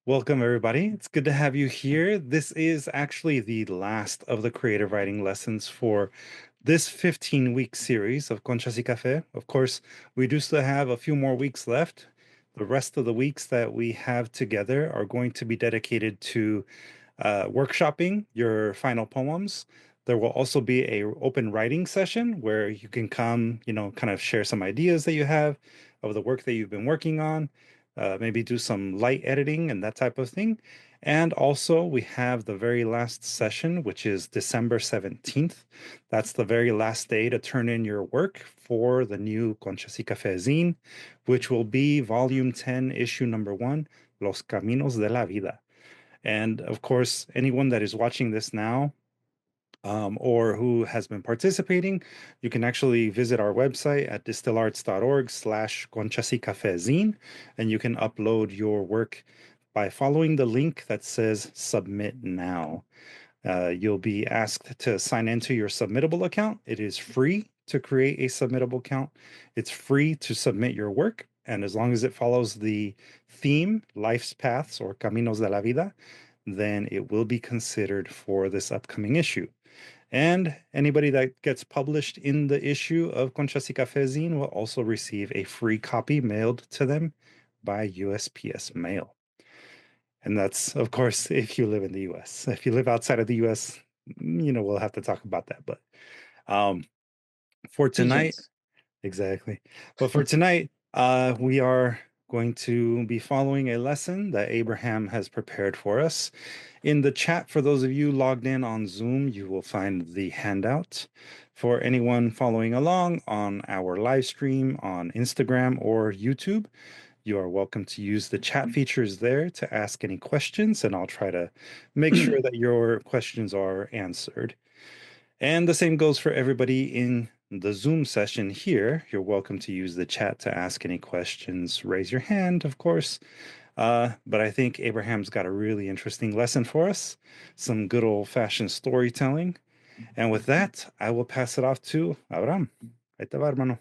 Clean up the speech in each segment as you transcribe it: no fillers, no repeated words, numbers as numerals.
Welcome, everybody. It's good to have you here. This is actually the last of the creative writing lessons for this 15-week series of Conchas y Café. Of course, we do still have a few more weeks left. The rest of the weeks that we have together are going to be dedicated to workshopping your final poems. There will also be a open writing session where you can come, kind of share some ideas that you have of the work that you've been working on, maybe do some light editing and that type of thing. And also, we have the very last session, which is December 17th. That's the very last day to turn in your work for the new Conchas y Café zine, which will be Volume 10, Issue Number 1, Los Caminos de la Vida. And of course, anyone that is watching this now or who has been participating, you can actually visit our website at distillarts.org/conchasicafezine, and you can upload your work by following the link that says Submit Now. You'll be asked to sign into your submittable account. It is free to create a submittable account. It's free to submit your work. And as long as it follows the theme, Life's Paths or Caminos de la Vida, then it will be considered for this upcoming issue. And anybody that gets published in the issue of Conchas y Café zine will also receive a free copy mailed to them by USPS mail. And that's, of course, if you live in the US. If you live outside of the US, we'll have to talk about that. But um, for tonight, Pigeons. exactly. But for tonight, we are going to be following a lesson that Abraham has prepared for us. In the chat, for those of you logged in on Zoom, you will find the handout. For anyone following along on our live stream on Instagram or YouTube, you are welcome to use the chat features there to ask any questions, and I'll try to make sure that your questions are answered. And the same goes for everybody in the Zoom session here. You're welcome to use the chat to ask any questions. Raise your hand, of course. But I think Abraham's got a really interesting lesson for us, some good old-fashioned storytelling. And with that, I will pass it off to Abraham. Ahí te va, hermano.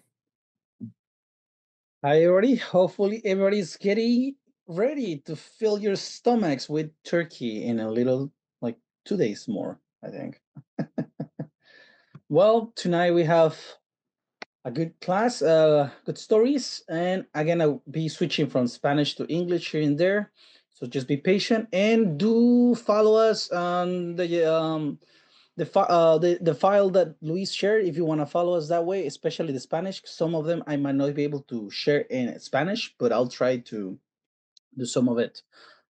Hi, everybody. Hopefully, everybody's getting ready to fill your stomachs with turkey in a little, like 2 days more, I think. Well, tonight we have a good class, good stories, and again, I'll be switching from Spanish to English here and there. So just be patient and do follow us on the file that Luis shared. If you want to follow us that way, especially the Spanish, some of them I might not be able to share in Spanish, but I'll try to do some of it.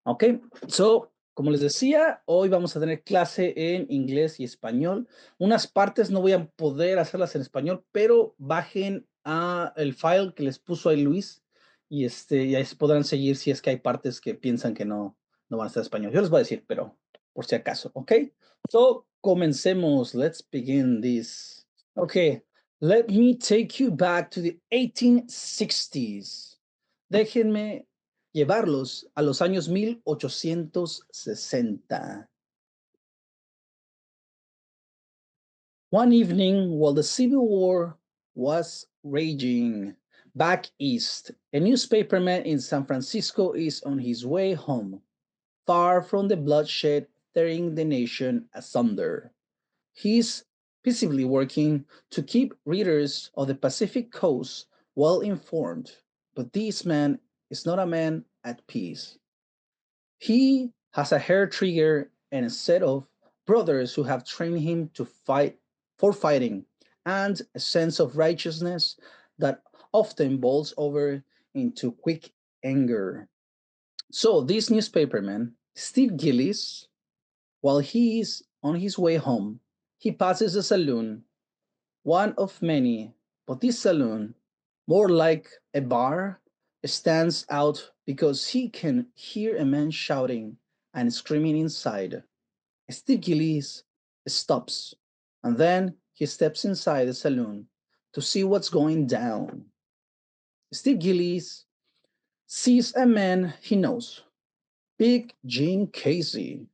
Ok, so como les decía, hoy vamos a tener clase en inglés y español. Unas partes no voy a poder hacerlas en español, pero bajen a el file que les puso ahí Luis y y ahí podrán seguir si es que hay partes que piensan que no van a estar en español. Yo les voy a decir, pero por si acaso, ok. So, comencemos. Let's begin this. Okay, let me take you back to the 1860s. Déjenme llevarlos a los años 1860. One evening, while the Civil War was raging back east, a newspaperman in San Francisco is on his way home, far from the bloodshed tearing the nation asunder. He's peaceably working to keep readers of the Pacific Coast well informed, but this man is not a man at peace. He has a hair trigger and a set of brothers who have trained him to fight for fighting, and a sense of righteousness that often boils over into quick anger. So this newspaperman, Steve Gillis, while he is on his way home, he passes a saloon, one of many, but this saloon, more like a bar, stands out because he can hear a man shouting and screaming inside. Steve Gillis stops, and then he steps inside the saloon to see what's going down. Steve Gillis sees a man he knows, Big Jim Casey,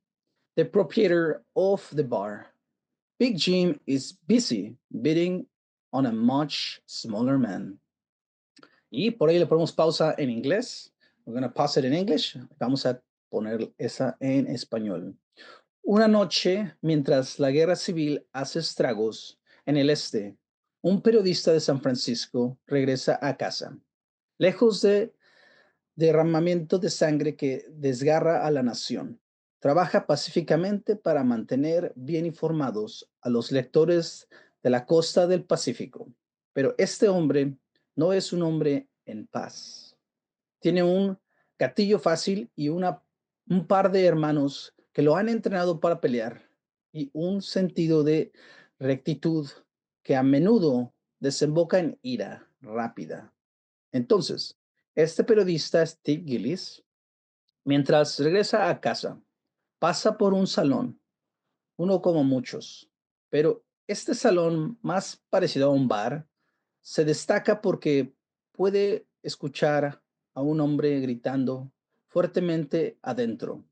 the proprietor of the bar. Big Jim is busy bidding on a much smaller man. Y por ahí le ponemos pausa en inglés. We're going to pause it in English. Vamos a poner esa en español. Una noche, mientras la guerra civil hace estragos en el este, un periodista de San Francisco regresa a casa, lejos de derramamiento de sangre que desgarra a la nación. Trabaja pacíficamente para mantener bien informados a los lectores de la costa del Pacífico. Pero este hombre no es un hombre en paz. Tiene un gatillo fácil y un par de hermanos que lo han entrenado para pelear y un sentido de rectitud que a menudo desemboca en ira rápida. Entonces, este periodista, Steve Gillis, mientras regresa a casa, pasa por un salón, uno como muchos, pero este salón, más parecido a un bar, se destaca porque puede escuchar a un hombre gritando fuertemente adentro.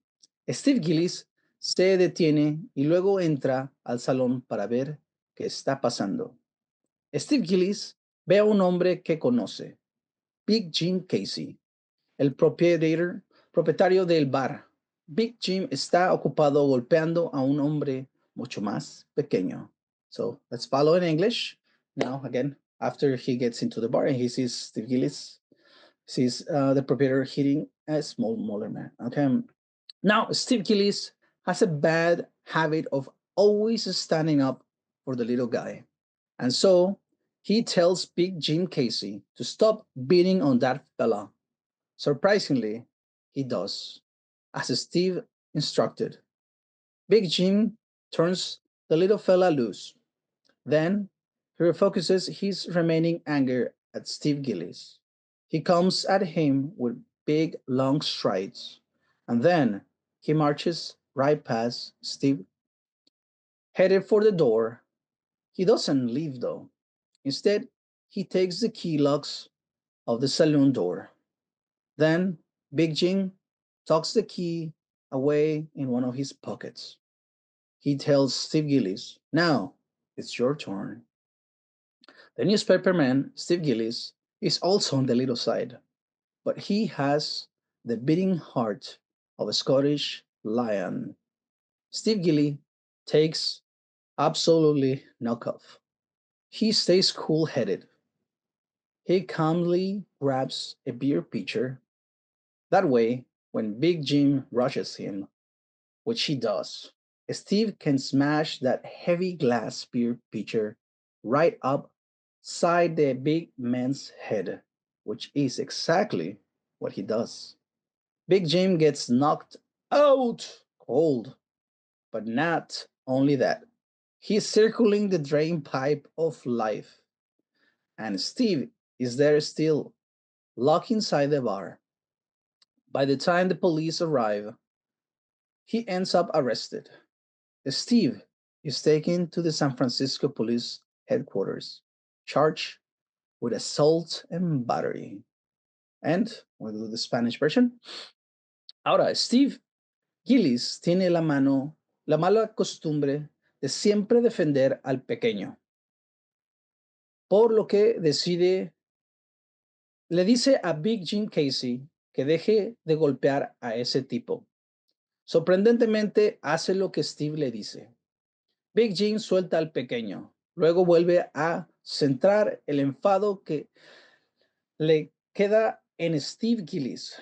Steve Gillis se detiene y luego entra al salón para ver qué está pasando. Steve Gillis ve a un hombre que conoce, Big Jim Casey, el propietario del bar. Big Jim está ocupado golpeando a un hombre mucho más pequeño. So let's follow in English. Now, again, after he gets into the bar and he sees Steve Gillis, sees the proprietor hitting a smaller man. Okay. Now, Steve Gillis has a bad habit of always standing up for the little guy. And so he tells Big Jim Casey to stop beating on that fella. Surprisingly, he does, as Steve instructed. Big Jim turns the little fella loose. Then he refocuses his remaining anger at Steve Gillis. He comes at him with big, long strides, and then he marches right past Steve, headed for the door. He doesn't leave, though. Instead, he takes the key locks of the saloon door. Then Big Jim tucks the key away in one of his pockets. He tells Steve Gillis, "Now it's your turn." The newspaper man, Steve Gillis, is also on the little side, but he has the beating heart of a Scottish lion. Steve Gillis takes absolutely no cuff. He stays cool headed. He calmly grabs a beer pitcher. That way, when Big Jim rushes him, which he does, Steve can smash that heavy glass beer pitcher right upside the big man's head, which is exactly what he does. Big Jim gets knocked out cold, but not only that. He's circling the drain pipe of life, and Steve is there still, locked inside the bar. By the time the police arrive, he ends up arrested. Steve is taken to the San Francisco Police headquarters, charged with assault and battery. And we'll do the Spanish version. Ahora, Steve Gillis tiene la mala costumbre de siempre defender al pequeño, por lo que le dice a Big Jim Casey que deje de golpear a ese tipo. Sorprendentemente, hace lo que Steve le dice. Big Jim suelta al pequeño, luego vuelve a centrar el enfado que le queda en Steve Gillis.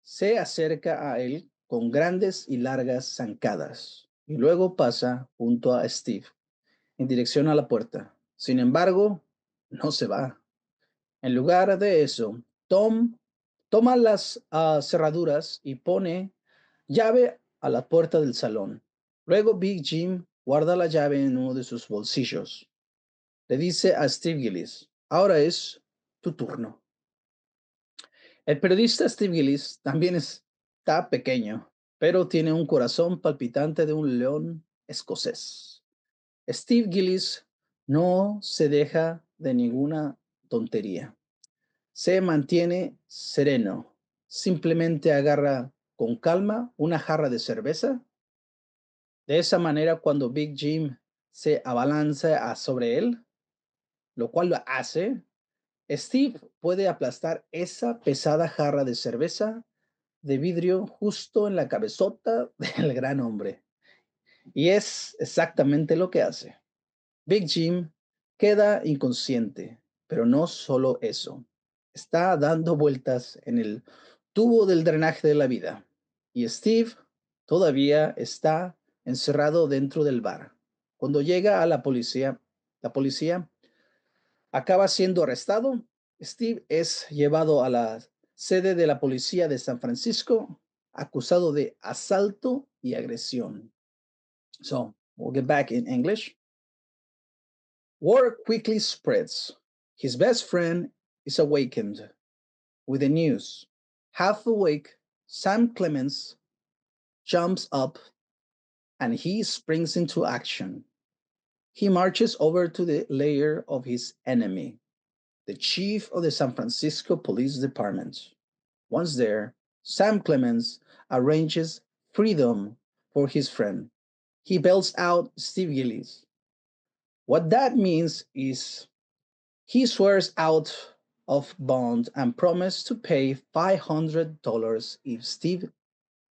Se acerca a él con grandes y largas zancadas y luego pasa junto a Steve en dirección a la puerta. Sin embargo, no se va. En lugar de eso, Tom toma las cerraduras y pone llave a la puerta del salón. Luego Big Jim guarda la llave en uno de sus bolsillos. Le dice a Steve Gillis, ahora es tu turno. El periodista Steve Gillis también está pequeño, pero tiene un corazón palpitante de un león escocés. Steve Gillis no se deja de ninguna tontería. Se mantiene sereno. Simplemente agarra con calma una jarra de cerveza. De esa manera, cuando Big Jim se abalanza sobre él, lo cual lo hace, Steve puede aplastar esa pesada jarra de cerveza de vidrio justo en la cabezota del gran hombre. Y es exactamente lo que hace. Big Jim queda inconsciente, pero no solo eso. Está dando vueltas en el tubo del drenaje de la vida. Y Steve todavía está encerrado dentro del bar. Cuando llega a la policía acaba siendo arrestado. Steve es llevado a la sede de la policía de San Francisco, acusado de asalto y agresión. So, we'll get back in English. Word quickly spreads. His best friend is awakened with the news. Half awake, Sam Clemens jumps up and he springs into action. He marches over to the lair of his enemy, the chief of the San Francisco Police Department. Once there, Sam Clemens arranges freedom for his friend. He bails out Steve Gillis. What that means is he swears out of bond and promises to pay $500 if Steve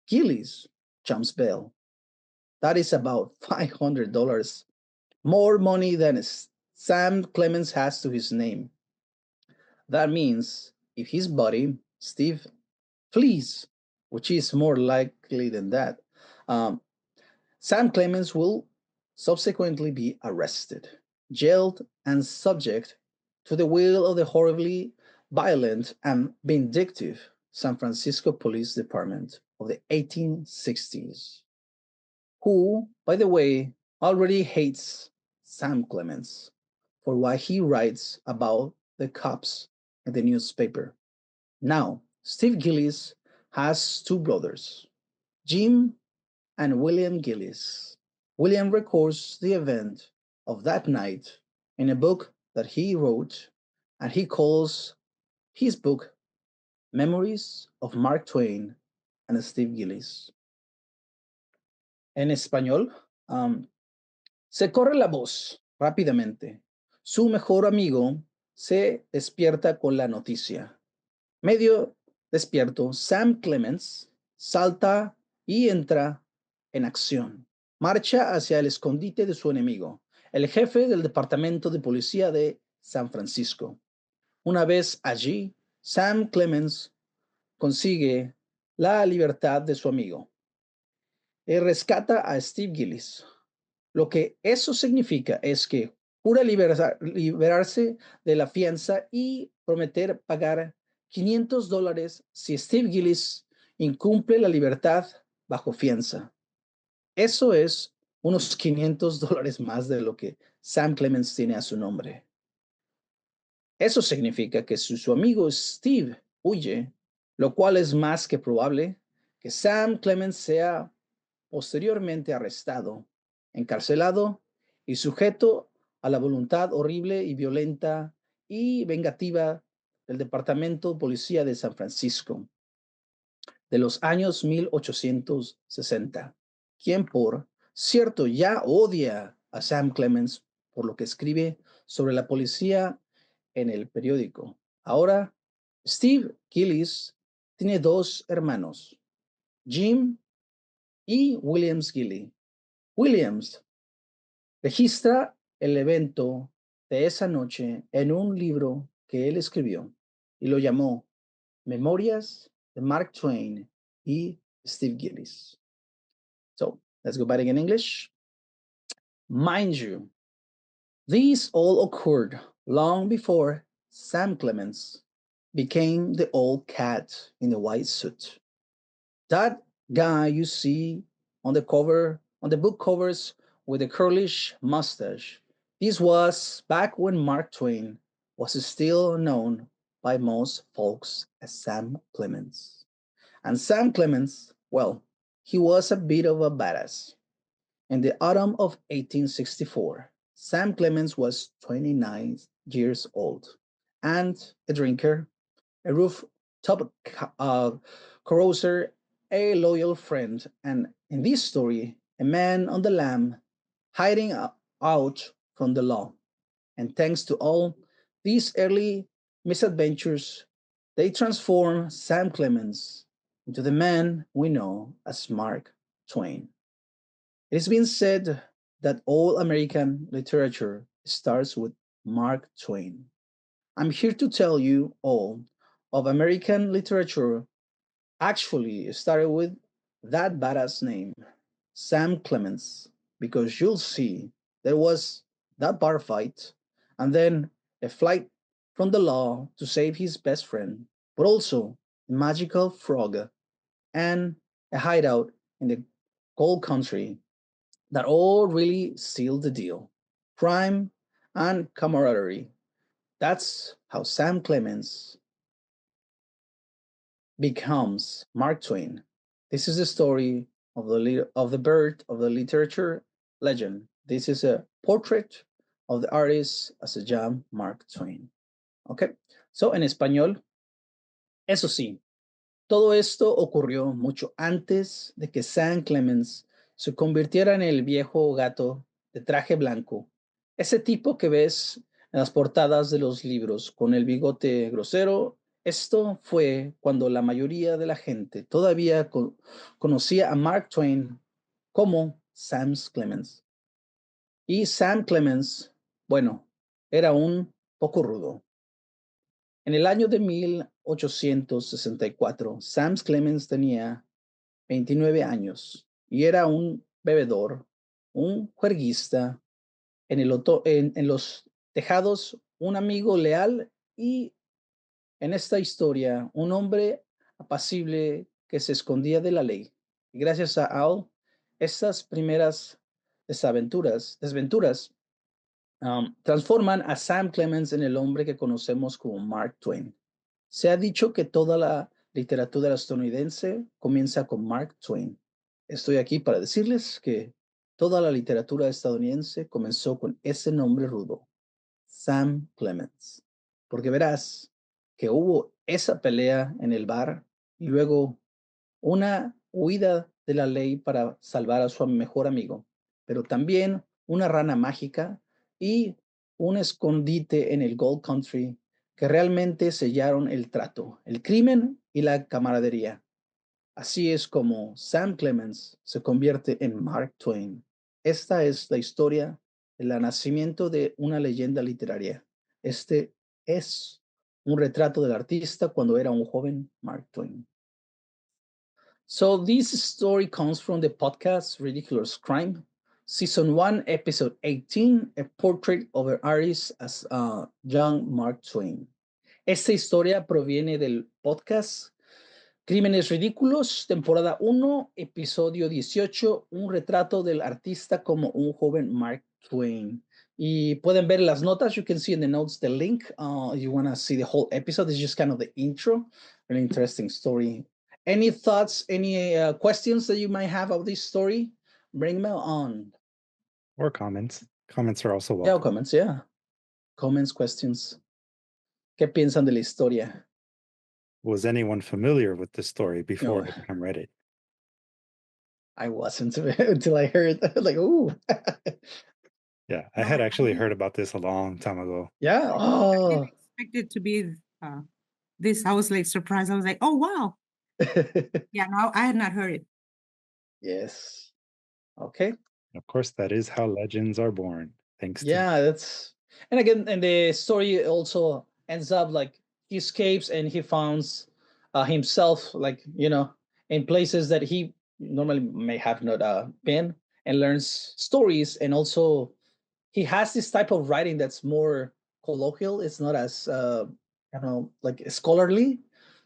Gillis jumps bail. That is about $500, more money than Sam Clemens has to his name. That means if his buddy, Steve, flees, which is more likely than that, um, Sam Clemens will subsequently be arrested, jailed, and subject to the will of the horribly violent and vindictive San Francisco Police Department of the 1860s, who, by the way, already hates Sam Clemens for what he writes about the cops in the newspaper. Now, Steve Gillis has two brothers, Jim and William Gillis. William records the event of that night in a book that he wrote, and he calls his book Memories of Mark Twain and Steve Gillis. En español, se corre la voz rápidamente. Su mejor amigo se despierta con la noticia. Medio despierto, Sam Clemens salta y entra en acción. Marcha hacia el escondite de su enemigo, el jefe del departamento de policía de San Francisco. Una vez allí, Sam Clemens consigue la libertad de su amigo y rescata a Steve Gillis. Lo que eso significa es que jura liberarse de la fianza y prometer pagar $500 si Steve Gillis incumple la libertad bajo fianza. Eso es unos $500 más de lo que Sam Clemens tiene a su nombre. Eso significa que si su amigo Steve huye, lo cual es más que probable, que Sam Clemens sea posteriormente arrestado, encarcelado y sujeto a la voluntad horrible y violenta y vengativa del Departamento de Policía de San Francisco de los años 1860, quien por cierto ya odia a Sam Clemens por lo que escribe sobre la policía en el periódico. Ahora, Steve Gillis tiene dos hermanos, Jim y Williams Gilly. Williams registra el evento de esa noche en un libro que él escribió y lo llamó Memorias de Mark Twain y Steve Gillis. So, let's go back in English. Mind you, these all occurred long before Sam Clemens became the old cat in the white suit. That guy you see on the cover, on the book covers with a curlish mustache. This was back when Mark Twain was still known by most folks as Sam Clemens. And Sam Clemens, well, he was a bit of a badass. In the autumn of 1864, Sam Clemens was 29 years old and a drinker, a rooftop carouser, a loyal friend, and in this story, a man on the lam hiding out from the law. And thanks to all these early misadventures, they transform Sam Clemens into the man we know as Mark Twain. It has been said that all American literature starts with Mark Twain. I'm here to tell you all of American literature actually started with that badass name, Sam Clemens, because you'll see there was that bar fight and then a flight from the law to save his best friend, but also a magical frog and a hideout in the cold country that all really sealed the deal. Crime and camaraderie. That's how Sam Clemens becomes Mark Twain. This is the story of the birth of the literature legend. This is a portrait of the artist as a young Mark Twain. Okay, so en español, eso sí, todo esto ocurrió mucho antes de que Sam Clemens se convirtiera en el viejo gato de traje blanco, ese tipo que ves en las portadas de los libros con el bigote grosero. Esto fue cuando la mayoría de la gente todavía conocía a Mark Twain como Sam Clemens. Y Sam Clemens, bueno, era un poco rudo. En el año de 1864, Sam Clemens tenía 29 años y era un bebedor, un juerguista, en los tejados, un amigo leal y en esta historia un hombre apacible que se escondía de la ley. Y gracias a Al, estas primeras desventuras transforman a Sam Clemens en el hombre que conocemos como Mark Twain. Se ha dicho que toda la literatura estadounidense comienza con Mark Twain. Estoy aquí para decirles que toda la literatura estadounidense comenzó con ese nombre rudo, Sam Clemens. Porque verás que hubo esa pelea en el bar y luego una huida de la ley para salvar a su mejor amigo, pero también una rana mágica y un escondite en el Gold Country que realmente sellaron el trato, el crimen y la camaradería. Así es como Sam Clemens se convierte en Mark Twain. Esta es la historia del nacimiento de una leyenda literaria. Este es un retrato del artista cuando era un joven Mark Twain. So this story comes from the podcast Ridiculous Crime, Season 1, Episode 18, A Portrait of an Artist as Young Mark Twain. Esta historia proviene del podcast Crímenes Ridículos, temporada 1, episodio 18, un retrato del artista como un joven Mark Twain. Y pueden ver las notas, you can see in the notes the link. If you want to see the whole episode, it's just kind of the intro. Really interesting story. Any thoughts, any questions that you might have of this story? Bring them on. Or comments. Comments are also Yeah, welcome. comments, yeah. Comments, questions. ¿Qué piensan de la historia? Was anyone familiar with this story before No. Abraham read it? I wasn't until I heard, like, ooh. Yeah, I No, had I actually didn't. heard about this a long time ago. Yeah. I Oh. didn't expect it to be this. I was like surprised. I was like, oh wow. Yeah, no, I had not heard it. Yes. Okay. Of course, that is how legends are born. Thanks to Yeah, that's and again, and the story also ends up like he escapes and he finds himself like in places that he normally may have not been and learns stories and also he has this type of writing that's more colloquial. It's not as like scholarly.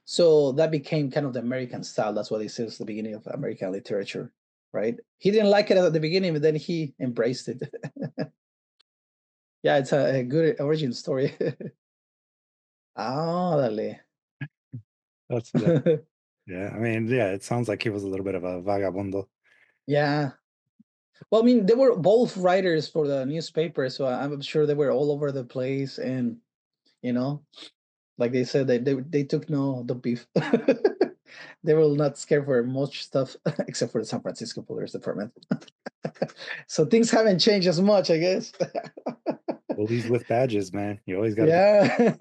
So that became kind of the American style. That's what he says the beginning of American literature, right? He didn't like it at the beginning, but then he embraced it. Yeah, it's a good origin story. Ah, dale. that's that. Yeah, I mean, yeah, it sounds like he was a little bit of a vagabundo. Yeah. Well, I mean, they were both writers for the newspaper, so I'm sure they were all over the place, and you know, like they said, they took the beef. They were not scared for much stuff except for the San Francisco Police Department. So things haven't changed as much, I guess. Bullies with badges, man. You always got to. Yeah.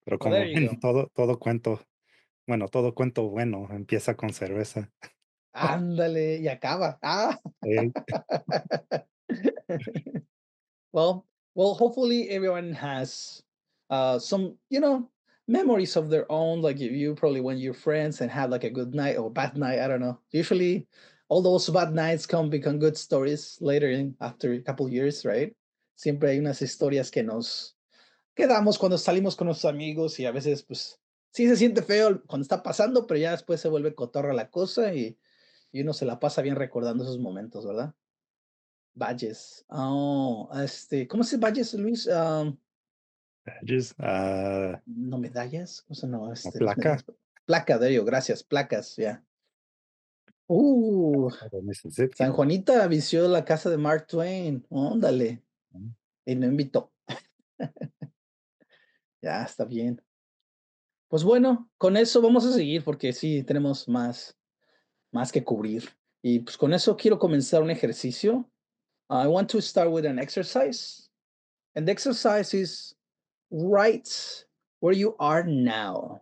Pero Well, there como you go. en todo cuento, Bueno, todo cuento bueno empieza con cerveza. Ándale, y acaba. Ah. Eh, Well, well, hopefully everyone has some, memories of their own. Like you probably went with your friends and had like a good night or bad night. I don't know. Usually, all those bad nights become good stories later in after a couple years, right? Siempre hay unas historias que nos quedamos cuando salimos con nuestros amigos y a veces, pues, sí se siente feo cuando está pasando, pero ya después se vuelve cotorra la cosa y uno se la pasa bien recordando esos momentos, ¿verdad? Badges. Oh, ¿cómo se badges, Luis? badges, No medallas, o sea, no, la las placa medallas. Placa, de ello, gracias, placas, ya. Uh, de Mississippi. San Juanita visió la casa de Mark Twain, óndale, Mm. y no invitó. Ya, está bien. Pues bueno, con eso vamos a seguir porque sí, tenemos más que cubrir. Y pues con eso quiero comenzar un ejercicio. I want to start with an exercise. And the exercise is write where you are now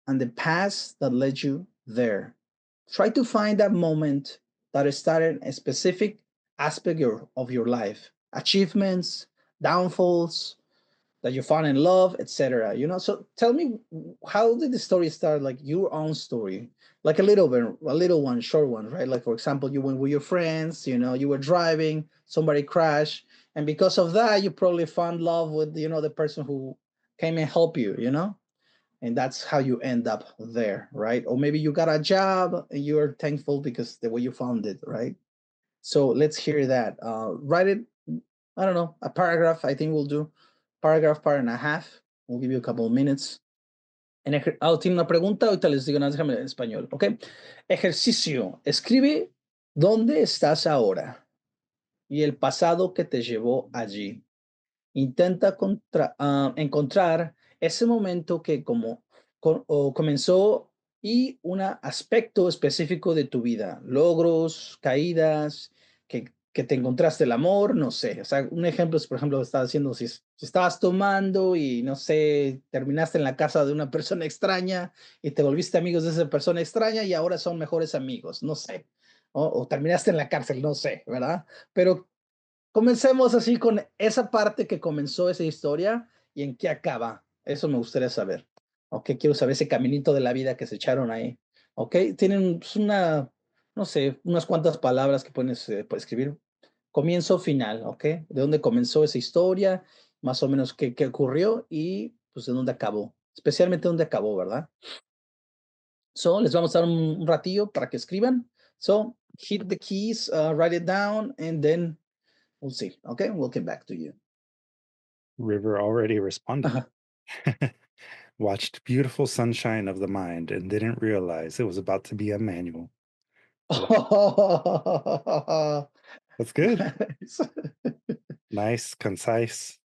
and the past that led you there. Try to find that moment that started a specific aspect of your life, achievements, downfalls, that you found in love, etc. So tell me, how did the story start? Like your own story, like a little bit, a little one, short one, right? Like for example, you went with your friends. You were driving, somebody crashed, and because of that, you probably found love with the person who came and helped you. And that's how you end up there, right? Or maybe you got a job and you're thankful because the way you found it, right? So let's hear that. Write it, I don't know, a paragraph. I think we'll do paragraph and a half. We'll give you a couple of minutes. Tiene una pregunta, ahorita les digo, nada, déjame en español, ¿ok? Ejercicio. Escribe dónde estás ahora y el pasado que te llevó allí. Intenta encontrar ese momento que comenzó y un aspecto específico de tu vida, logros, caídas, que te encontraste el amor, no sé. O sea, un ejemplo es, por ejemplo, estaba haciendo, si estabas tomando y, no sé, terminaste en la casa de una persona extraña y te volviste amigos de esa persona extraña y ahora son mejores amigos, no sé. O terminaste en la cárcel, no sé, ¿verdad? Pero comencemos así con esa parte que comenzó esa historia y en qué acaba. Eso me gustaría saber. Ok, quiero saber ese caminito de la vida que se echaron ahí. Ok, tienen pues, no sé, unas cuantas palabras que puedes escribir. Comienzo, final, ok. De dónde comenzó esa historia, más o menos qué ocurrió y pues de dónde acabó. Especialmente dónde acabó, ¿verdad? So, les vamos a dar un ratillo para que escriban. So, hit the keys, write it down, and then we'll see. Okay, we'll get back to you. River already responded. Uh-huh. Watched beautiful sunshine of the mind and didn't realize it was about to be a manual. That's good. Nice. Nice, concise.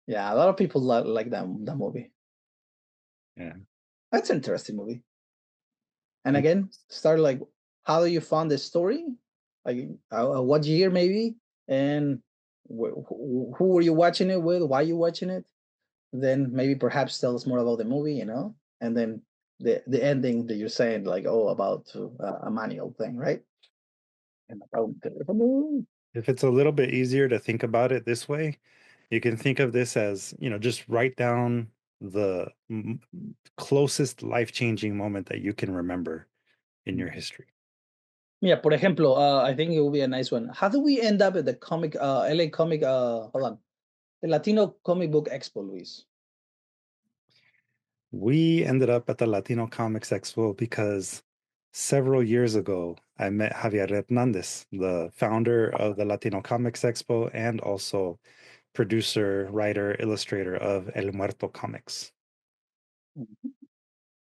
Yeah, a lot of people like that movie. Yeah. That's an interesting movie. And Thank again, start like, how do you found the story? Like, what year maybe? And who were you watching it with? Why you watching it? Then maybe perhaps tell us more about the movie, and then the ending that you're saying, like, oh, about a manual thing, right? And about If it's a little bit easier to think about it this way, you can think of this as, just write down the closest life-changing moment that you can remember in your history. Yeah, por ejemplo, I think it will be a nice one. How do we end up at the LA Comic, hold on, the Latino Comic Book Expo, Luis? We ended up at the Latino Comics Expo because several years ago, I met Javier Hernandez, the founder of the Latino Comics Expo and also producer, writer, illustrator of El Muerto Comics.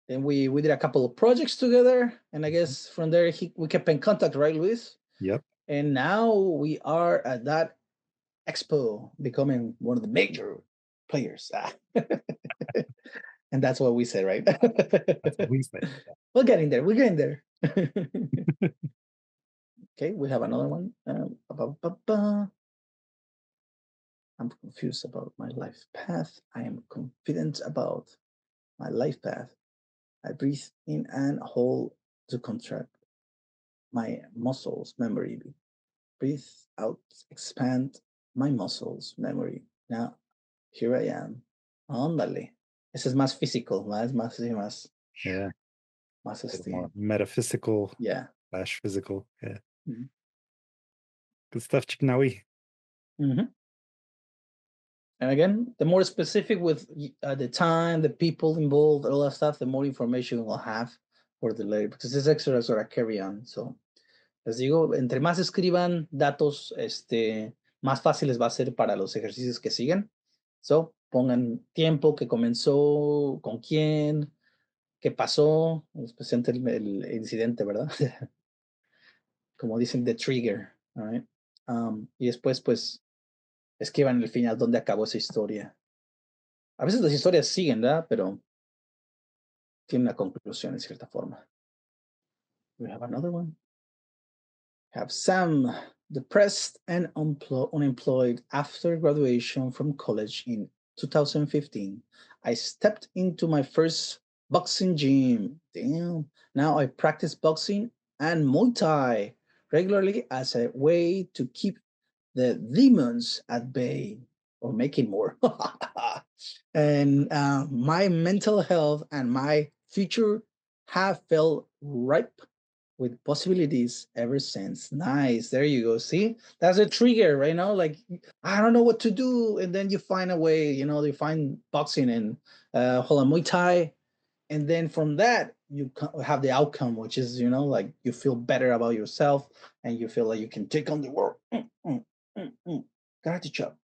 And we did a couple of projects together, and I guess from there we kept in contact, right, Luis? Yep. And now we are at that expo, becoming one of the major players. And that's what we said, right? That's what we said. We're getting there. We're getting there. Okay, we have another one. I'm confused about my life path. I am confident about my life path. I breathe in and hold to contract my muscles, memory. Breathe out, expand my muscles, memory. Now, here I am. Ándale. Ese es más físico, más, Yeah. más More metaphysical yeah. / physical. Yeah. Mhm. Good stuff, Chiknawi. Mm-hmm. And again, the more specific with the time, the people involved, all that stuff, the more information we'll have for the later, because these extras are a carry on. So, les digo, entre más escriban datos, más fáciles va a ser para los ejercicios que siguen. So, pongan tiempo que comenzó, con quién, qué pasó, especialmente el incidente, ¿verdad? Como dicen, the trigger. All right? Y después, pues, escriban el final, dónde acabó esa historia. A veces las historias siguen, ¿verdad? Pero tienen una conclusión en cierta forma. We have another one. Have Sam, depressed and unemployed after graduation from college in 2015. I stepped into my first boxing gym. Damn. Now I practice boxing and Muay Thai regularly as a way to keep the demons at bay or making more. And my mental health and my future have felt ripe with possibilities ever since. Nice. There you go. See, that's a trigger right now. Like, I don't know what to do. And then you find a way, you find boxing and Muay Thai. And then from that, you have the outcome, which is, like you feel better about yourself and you feel like you can take on the world. Karate chop.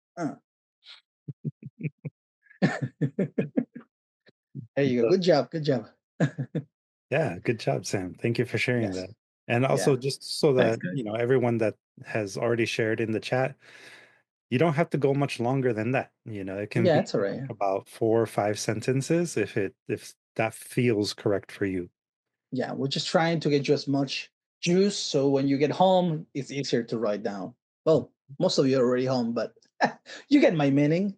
There you go. Good job. Good job. Yeah, good job, Sam. Thank you for sharing Yes. that. And also, Yeah. just so Thanks, that, guys. everyone that has already shared in the chat, you don't have to go much longer than that. It can Yeah, be it's all right. about 4 or 5 sentences if that feels correct for you. Yeah, we're just trying to get you as much juice so when you get home, it's easier to write down. Well, most of you are already home, but you get my meaning.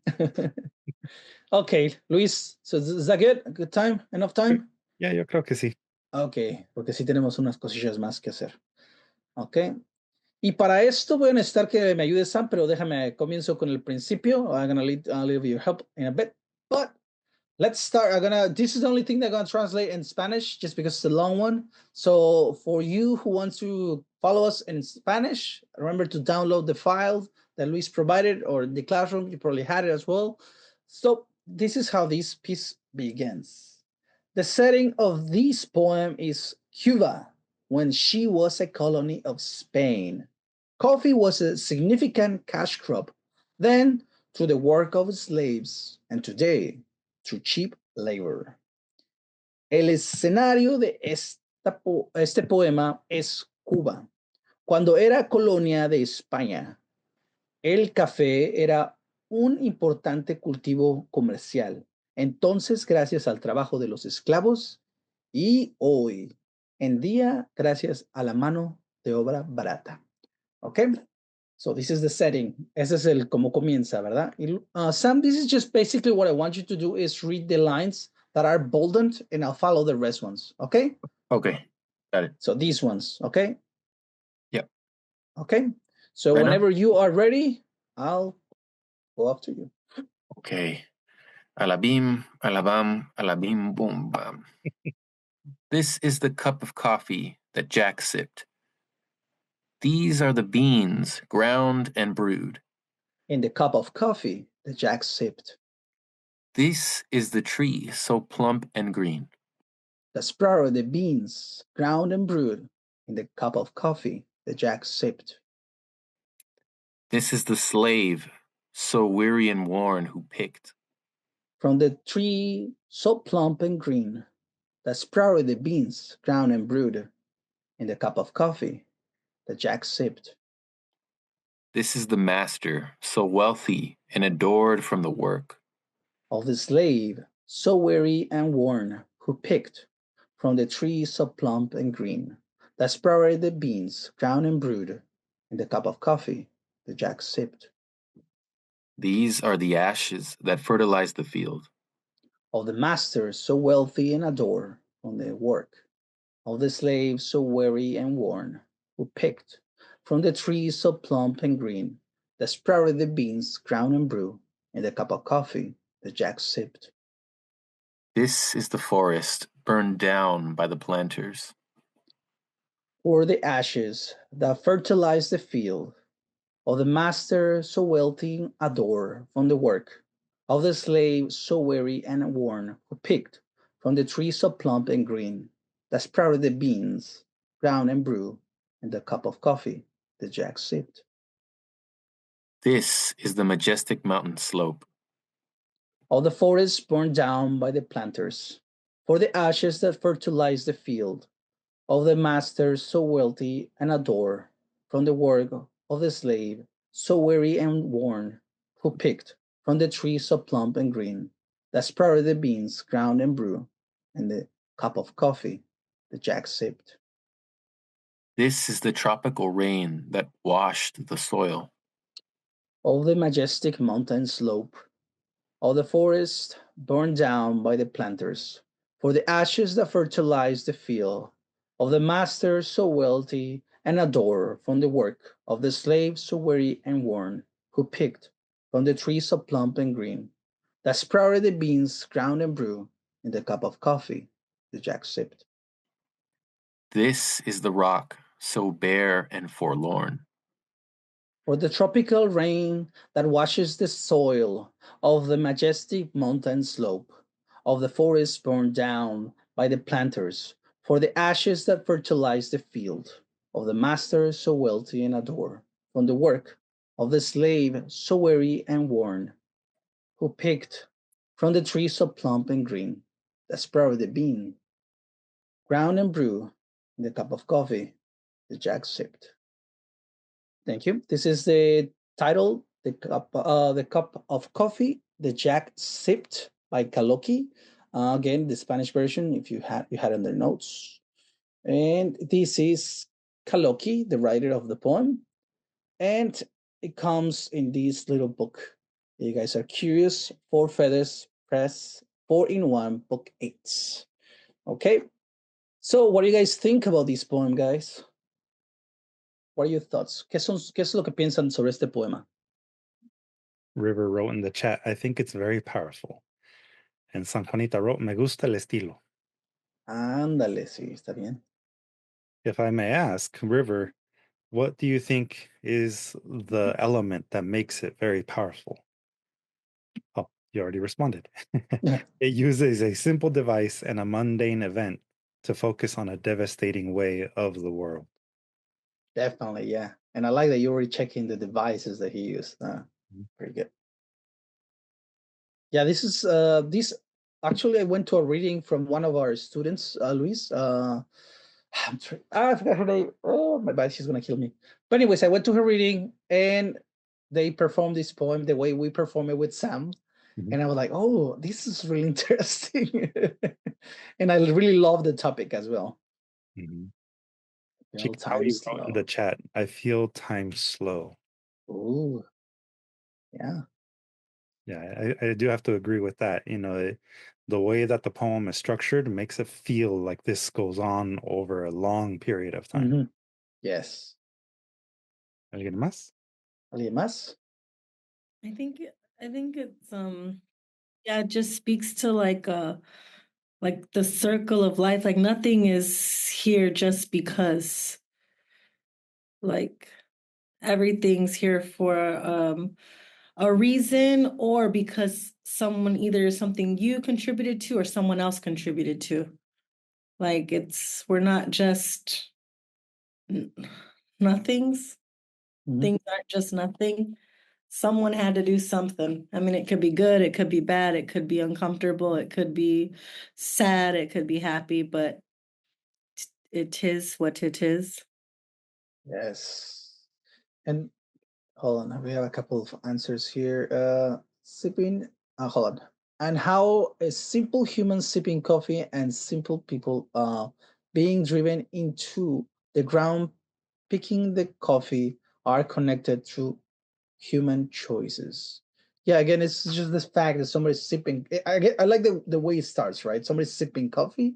Okay, Luis, so is that good? A good time? Enough time? Yeah, yo creo que sí. Ok, porque sí tenemos unas cosillas más que hacer. Ok. Y para esto voy a necesitar que me ayude Sam, pero déjame, comienzo con el principio. I'm going to leave your help in a bit. But let's start. This is the only thing that I'm going to translate in Spanish just because it's a long one. So for you who want to follow us in Spanish, remember to download the file that Luis provided, or in the classroom, you probably had it as well. So this is how this piece begins. The setting of this poem is Cuba, when she was a colony of Spain. Coffee was a significant cash crop, then through the work of slaves, and today through cheap labor. El escenario de este poema es Cuba. Cuando era colonia de España, el café era un importante cultivo comercial. Entonces, gracias al trabajo de los esclavos, y hoy en día, gracias a la mano de obra barata. ¿Ok? So this is the setting. Ese es el como comienza, ¿verdad? Sam, this is just basically what I want you to do is read the lines that are boldened and I'll follow the rest ones. Okay? Okay. Got it. So these ones, okay? Yep. Okay. So Right whenever you are ready, I'll go after you. Okay. Alabim, alabam, alabim, boom, bam. This is the cup of coffee that Jack sipped. These are the beans ground and brewed. In the cup of coffee that Jack sipped. This is the tree so plump and green. The sprout of the beans ground and brewed in the cup of coffee that Jack sipped. This is the slave so weary and worn who picked. From the tree so plump and green that sprouted the beans ground and brewed in the cup of coffee that Jack sipped. This is the master so wealthy and adored from the work. Of the slave so weary and worn who picked from the tree so plump and green that sprouted the beans ground and brewed in the cup of coffee that Jack sipped. These are the ashes that fertilize the field. Of the master so wealthy and adored from the work of the slave so weary and worn, who picked from the trees so plump and green that sprouted the beans, ground and brew, in the cup of coffee that Jack sipped. This is the forest burned down by the planters. Or the ashes that fertilize the field of the master so wealthy adore from the work of the slave so weary and worn, who picked from the tree so plump and green that sprouted the beans, ground and brew, in the cup of coffee that Jack sipped. This is the majestic mountain slope. Of the forest burned down by the planters, for the ashes that fertilize the field of the master so wealthy and adore from the work of the slave so weary and worn, who picked from the tree so plump and green that sprouted the beans, ground and brew, and the cup of coffee that Jack sipped. This is the tropical rain that washed the soil. Of the majestic mountain slope, of the forest burned down by the planters, for the ashes that fertilize the field of the master so wealthy and adore from the work of the slave so weary and worn, who picked from the tree so plump and green that sprouted the beans, ground and brew, in the cup of coffee that Jack sipped. This is the rock so bare and forlorn. For the tropical rain that washes the soil of the majestic mountain slope of the forest burned down by the planters, for the ashes that fertilize the field of the master so wealthy and adore from the work of the slave so weary and worn, who picked from the tree so plump and green that sprouted the bean, ground and brew, in the cup of coffee that Jack sipped. Thank you. This is the title, the cup of coffee that Jack sipped by Kaloki. Again, the Spanish version, if you had in the notes. And this is Kaloki, the writer of the poem, and it comes in this little book. You guys are curious. 4 Feathers Press, 4-in-1, book 8. Okay. So, what do you guys think about this poem, guys? What are your thoughts? ¿Qué es lo que piensan sobre este poema? River wrote in the chat, I think it's very powerful. And San Juanita wrote, me gusta el estilo. Ándale, sí, está bien. If I may ask, River, what do you think is the element that makes it very powerful? Oh, you already responded. It uses a simple device and a mundane event to focus on a devastating way of the world. Definitely, yeah. And I like that you're already checking the devices that he used. Pretty good. Yeah, this is this actually I went to a reading from one of our students, Luis. I forgot her name. Oh my bad, she's gonna kill me. But anyways, I went to her reading and they performed this poem the way we perform it with Sam. Mhm. And I was like, oh, this is really interesting. And I really love the topic as well. Mhm. Feel Chicago time wrote in the slow. chat, I feel time slow. Ooh, yeah. Yeah, I do have to agree with that. The way that the poem is structured makes it feel like this goes on over a long period of time. Mhm. Yes. ¿Alguien más? ¿Alguien más? I think it's yeah, it just speaks to like the circle of life. Like nothing is here just because. Like everything's here for a reason or because someone either something you contributed to or someone else contributed to. Like we're not just nothings. Mhm. Things aren't just nothing. Someone had to do something. I mean, it could be good, it could be bad, it could be uncomfortable, it could be sad, it could be happy, but it is what it is. Yes. And hold on, we have a couple of answers here. Sipping, hold on. And how a simple human sipping coffee and simple people being driven into the ground, picking the coffee are connected through human choices. Yeah, again, it's just this fact that somebody's sipping. I like the way it starts, right? Somebody's sipping coffee,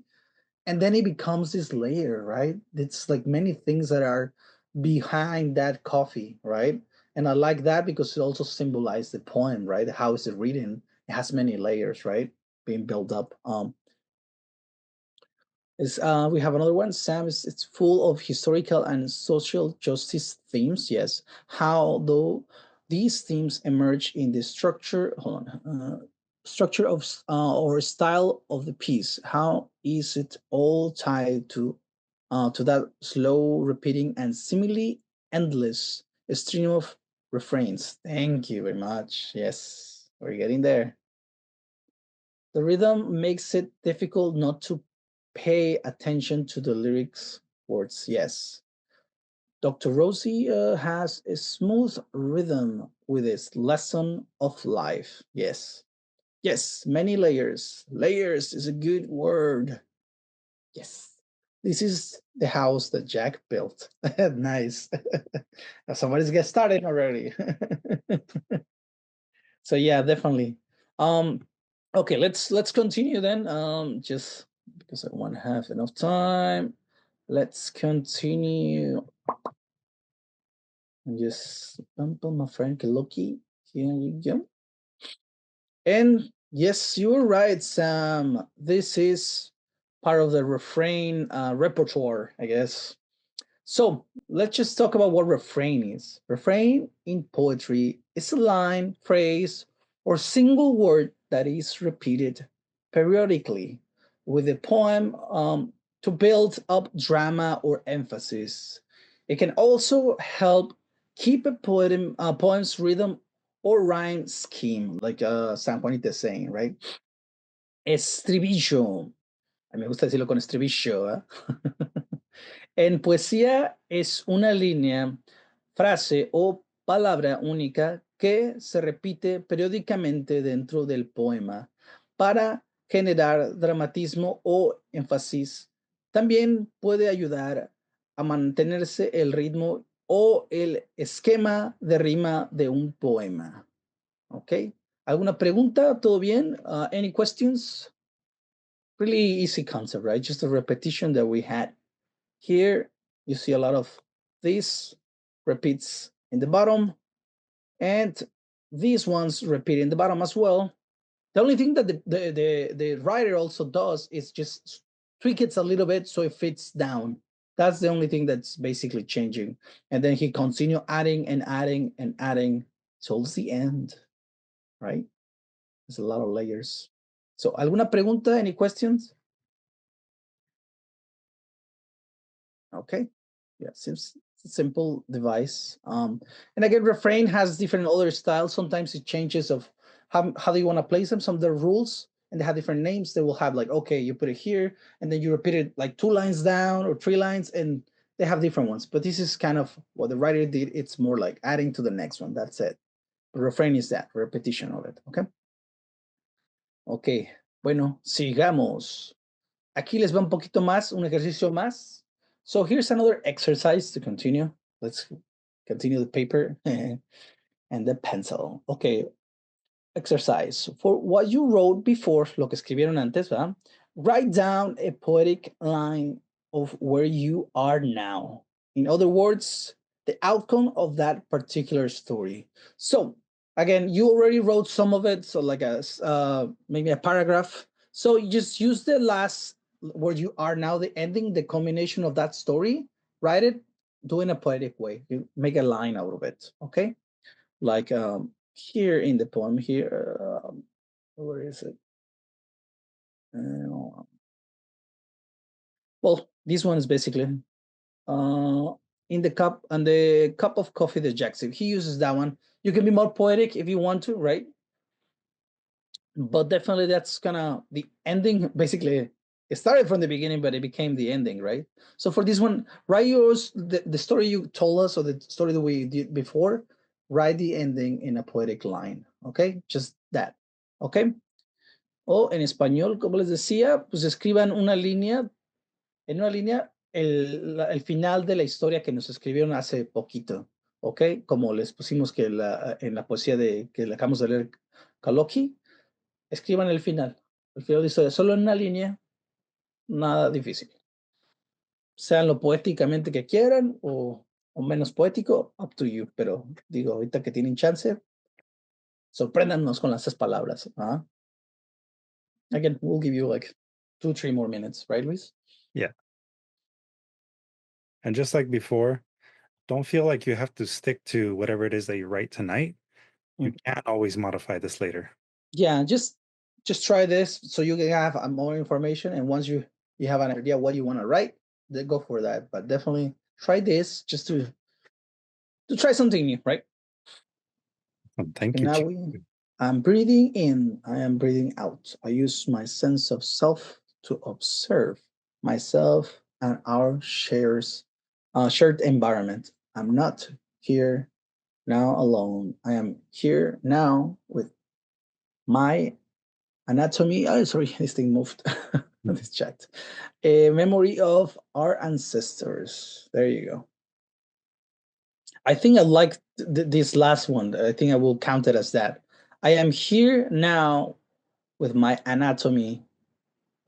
And then it becomes this layer, right? It's like many things that are behind that coffee, right? And I like that because it also symbolizes the poem, right? How is it written? It has many layers, right? Being built up. We have another one. Sam is it's full of historical and social justice themes. Yes. How though these themes emerge in the structure, hold on, structure of or style of the piece. How is it all tied to that slow repeating and seemingly endless stream of refrains? Thank you very much. Yes, we're getting there. The rhythm makes it difficult not to pay attention to the lyrics words. Yes. Dr. Rosie has a smooth rhythm with its lesson of life. Yes. Yes, many layers. Layers is a good word. Yes. This is the house that Jack built. Nice. Somebody's get started already. So yeah, definitely. Okay, let's continue then. Just because I won't have enough time. Let's continue. And just bump on my friend Loki. Here you go. And yes, you're right, Sam. This is part of the refrain repertoire, I guess. So let's just talk about what refrain is. Refrain in poetry is a line, phrase, or single word that is repeated periodically with a poem to build up drama or emphasis. It can also help keep a poem's rhythm or rhyme scheme, like San Juanita is saying, right? Estribillo. A mí me gusta decirlo con estribillo. ¿Eh? En poesía es una línea, frase o palabra única que se repite periódicamente dentro del poema para generar dramatismo o énfasis. También puede ayudar a mantenerse el ritmo o el esquema de rima de un poema. ¿Ok? ¿Alguna pregunta? ¿Todo bien? Any questions? Really easy concept, right? Just a repetition that we had. Here, you see a lot of these repeats in the bottom, and these ones repeat in the bottom as well. The only thing that the writer also does is just tweak it a little bit so it fits down. That's the only thing that's basically changing. And then he continue adding and adding and adding towards the end, right? There's a lot of layers. So, ¿alguna pregunta? Any questions? Okay. Yeah, seems a simple device. And again, refrain has different other styles. Sometimes it changes of how do you want to place them. Some of the rules and they have different names. They will have like, okay, you put it here and then you repeat it like 2 lines down or 3 lines and they have different ones. But this is kind of what the writer did. It's more like adding to the next one. That's it. The refrain is that repetition of it. Okay. Okay. Bueno, sigamos. Aquí les va un poquito más, un ejercicio más. So here's another exercise to continue. Let's continue the paper and the pencil. Okay, exercise. For what you wrote before, lo que escribieron antes, ¿verdad? Write down a poetic line of where you are now. In other words, the outcome of that particular story. So again, you already wrote some of it, so like maybe a paragraph. So you just use the last where you are now, the ending, the culmination of that story, write it, do it in a poetic way. You make a line out of it, okay? Like here in the poem here, where is it? Well, this one is basically in the cup and the cup of coffee that Jack said. He uses that one. You can be more poetic if you want to, right? But definitely that's kind of the ending. Basically, it started from the beginning, but it became the ending, right? So for this one, write yours, the story you told us or the story that we did before, write the ending in a poetic line, okay? Just that, okay? O en español, como les decía, pues escriban una línea, en una línea, el final de la historia que nos escribieron hace poquito, ¿ok? Como les pusimos que en la poesía que le acabamos de leer, Kaloki, escriban el final de la historia, solo en una línea, nada difícil. Sean lo poéticamente que quieran o menos poético, up to you. Pero digo, ahorita que tienen chance, sorpréndanos con las palabras. ¿Ah? Again, we'll give you like 2-3 more minutes, right, Luis? Yeah. And just like before, don't feel like you have to stick to whatever it is that you write tonight. You can always modify this later. Yeah, just try this so you can have more information. And once you have an idea what you want to write, then go for that. But definitely try this just to try something new, right? Thank And you. now I'm breathing in, I am breathing out. I use my sense of self to observe myself and our shared environment. I'm not here now alone. I am here now with my anatomy. Oh, sorry, this thing moved. This chat. A memory of our ancestors. There you go. I think I like this last one. I think I will count it as that. I am here now with my anatomy,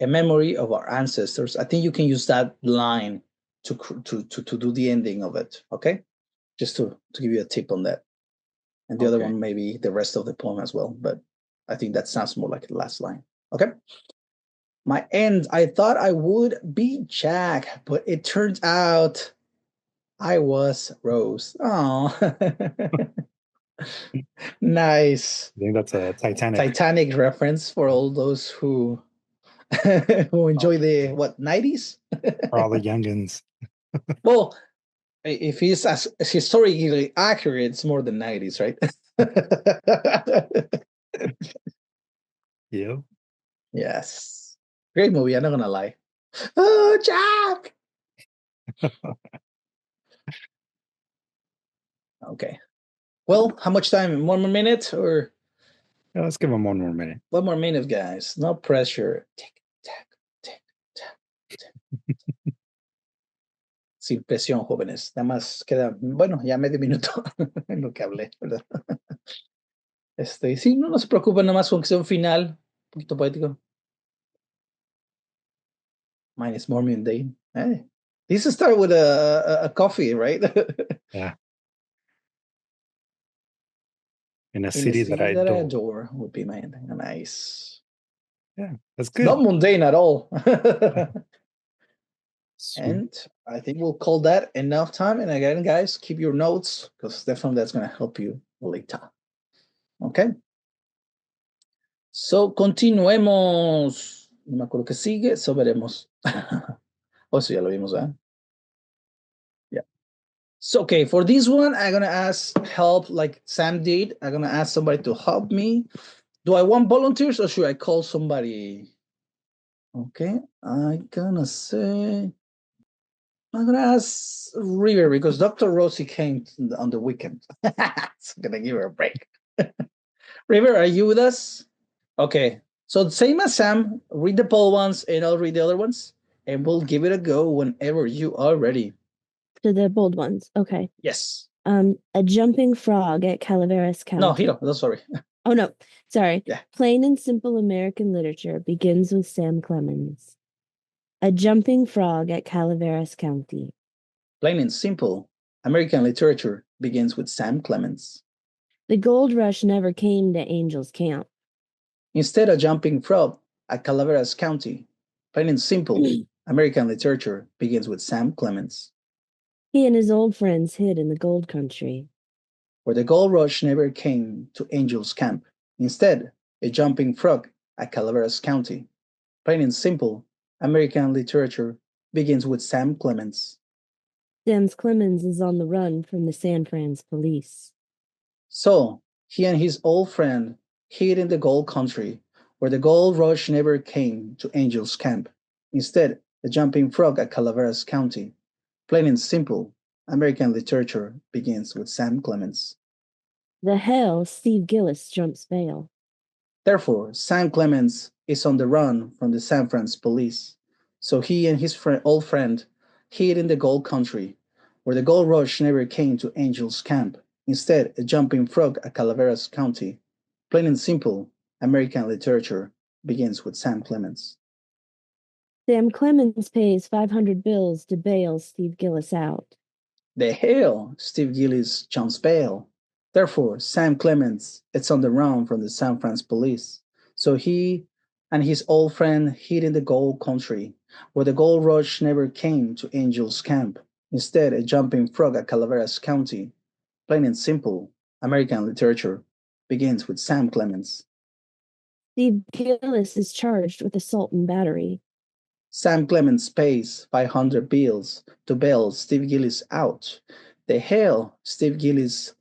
a memory of our ancestors. I think you can use that line to do the ending of it. Okay, just to give you a tip on that. And the other one, maybe the rest of the poem as well. But I think that sounds more like the last line. Okay. My end. I thought I would be Jack, but it turns out I was Rose. Oh, nice. I think that's a Titanic reference for all those who who enjoy the 90s. For all the youngins. Well, if he's as historically accurate, it's more than 90s, right? Yeah. Yes. Great movie, I'm not gonna lie. Oh, Jack! Okay. Well, how much time? 1 more minute or? Yeah, let's give him 1 more minute. 1 more minute, guys. No pressure. Tick, tack, tick, tack, tick. Sin presión, jóvenes. Nada más queda, bueno, ya medio minuto en lo que hablé, ¿verdad? Sí, no se preocupen, nada más con que sea un final, un poquito poético. Mine is more mundane. Hey, this start with a coffee, right? Yeah. In a city that I adore would be my ending. Nice. Yeah, that's good. Not mundane at all. Sweet. And I think we'll call that enough time. And again, guys, keep your notes because definitely that's going to help you later. Okay. So, continuemos. No me acuerdo que sigue, so veremos. Eso ya lo vimos, ¿eh? Yeah. So, okay, for this one, I'm going to ask help like Sam did. I'm going to ask somebody to help me. Do I want volunteers or should I call somebody? Okay, I'm going to say, I'm going to ask River because Dr. Rosie came on the weekend. So I'm going to give her a break. River, are you with us? Okay, so same as Sam, read the poll ones and I'll read the other ones and we'll give it a go whenever you are ready. To the bold ones, okay. Yes. A jumping frog at Calaveras County. No, Hiro, no, sorry. Oh, no, sorry. Yeah. Plain and simple American literature begins with Sam Clemens. A jumping frog at Calaveras County. Plain and simple American literature begins with Sam Clemens. The gold rush never came to Angel's Camp. Instead, a jumping frog at Calaveras County. Plain and simple American literature begins with Sam Clemens. He and his old friends hid in the gold country, where the gold rush never came to Angel's Camp. Instead, a jumping frog at Calaveras County. Plain and simple American literature begins with Sam Clemens. Sam Clemens is on the run from the San Fran's police. So, he and his old friend hid in the gold country, where the gold rush never came to Angel's Camp. Instead, a jumping frog at Calaveras County. Plain and simple American literature begins with Sam Clemens. The hell Steve Gillis jumps bail. Therefore, Sam Clemens is on the run from the San Fran's police. So he and his old friend hid in the gold country, where the gold rush never came to Angel's Camp. Instead, a jumping frog at Calaveras County. Plain and simple American literature begins with Sam Clemens. Sam Clemens pays 500 bills to bail Steve Gillis out. The hell, Steve Gillis jumps bail. Therefore, Sam Clemens is on the run from the San Francisco police. So he and his old friend hid in the gold country, where the gold rush never came to Angel's Camp. Instead, a jumping frog at Calaveras County. Plain and simple, American literature begins with Sam Clemens. Steve Gillis is charged with assault and battery. Sam Clemens pays 500 bills to bail Steve Gillis out. The hell, Steve Gillis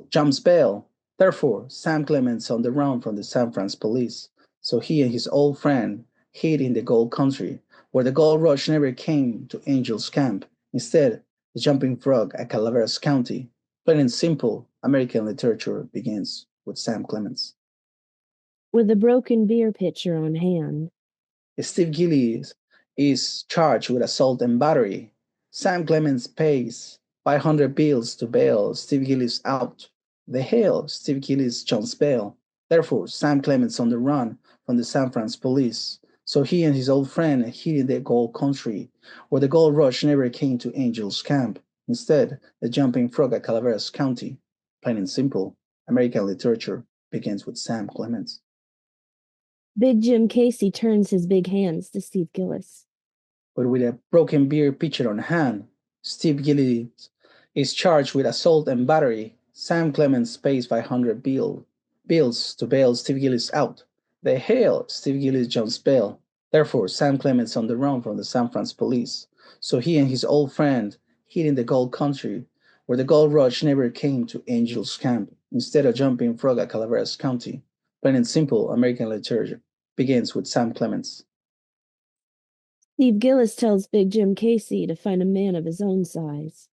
jumps bail. Therefore, Sam Clemens on the run from the San Francisco police. So he and his old friend hid in the gold country, where the gold rush never came to Angel's Camp. Instead, the jumping frog at Calaveras County. Plain and simple, American literature begins with Sam Clemens. With a broken beer pitcher on hand. Steve Gillis is charged with assault and battery. Sam Clemens pays 500 bills to bail Steve Gillis out. The hell, Steve Gillis jumps bail. Therefore, Sam Clemens on the run from the San Francisco police. So he and his old friend hid in the gold country, where the gold rush never came to Angel's Camp. Instead, the jumping frog at Calaveras County. Plain and simple, American literature begins with Sam Clemens. Big Jim Casey turns his big hands to Steve Gillis. But with a broken beer pitcher on hand, Steve Gillis is charged with assault and battery. Sam Clemens pays 500 bills to bail Steve Gillis out. The hell, Steve Gillis jumps bail. Therefore, Sam Clemens on the run from the San Francisco police. So he and his old friend hid in the gold country, where the gold rush never came to Angel's Camp. Instead of jumping frog at Calaveras County. Plain and simple, American literature begins with Sam Clemens. Steve Gillis tells Big Jim Casey to find a man of his own size.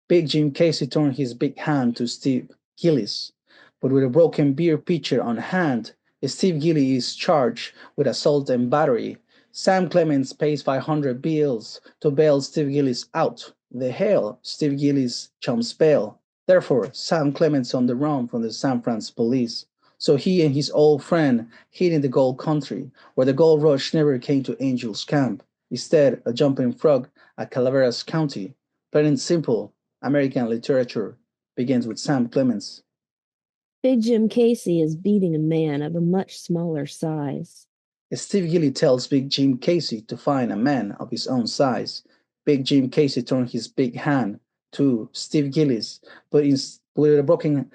Big Jim Casey turned his big hand to Steve Gillis, but with a broken beer pitcher on hand, Steve Gillis is charged with assault and battery. Sam Clemens pays 500 bills to bail Steve Gillis out. The hell, Steve Gillis jumps bail. Therefore, Sam Clemens on the run from the San Francisco police. So he and his old friend hid in the gold country, where the gold rush never came to Angel's Camp. Instead, a jumping frog at Calaveras County. Plain and simple, American literature begins with Sam Clemens. Big Jim Casey is beating a man of a much smaller size. Steve Gillis tells Big Jim Casey to find a man of his own size. Big Jim Casey turned his big hand to Steve Gillis, but with a broken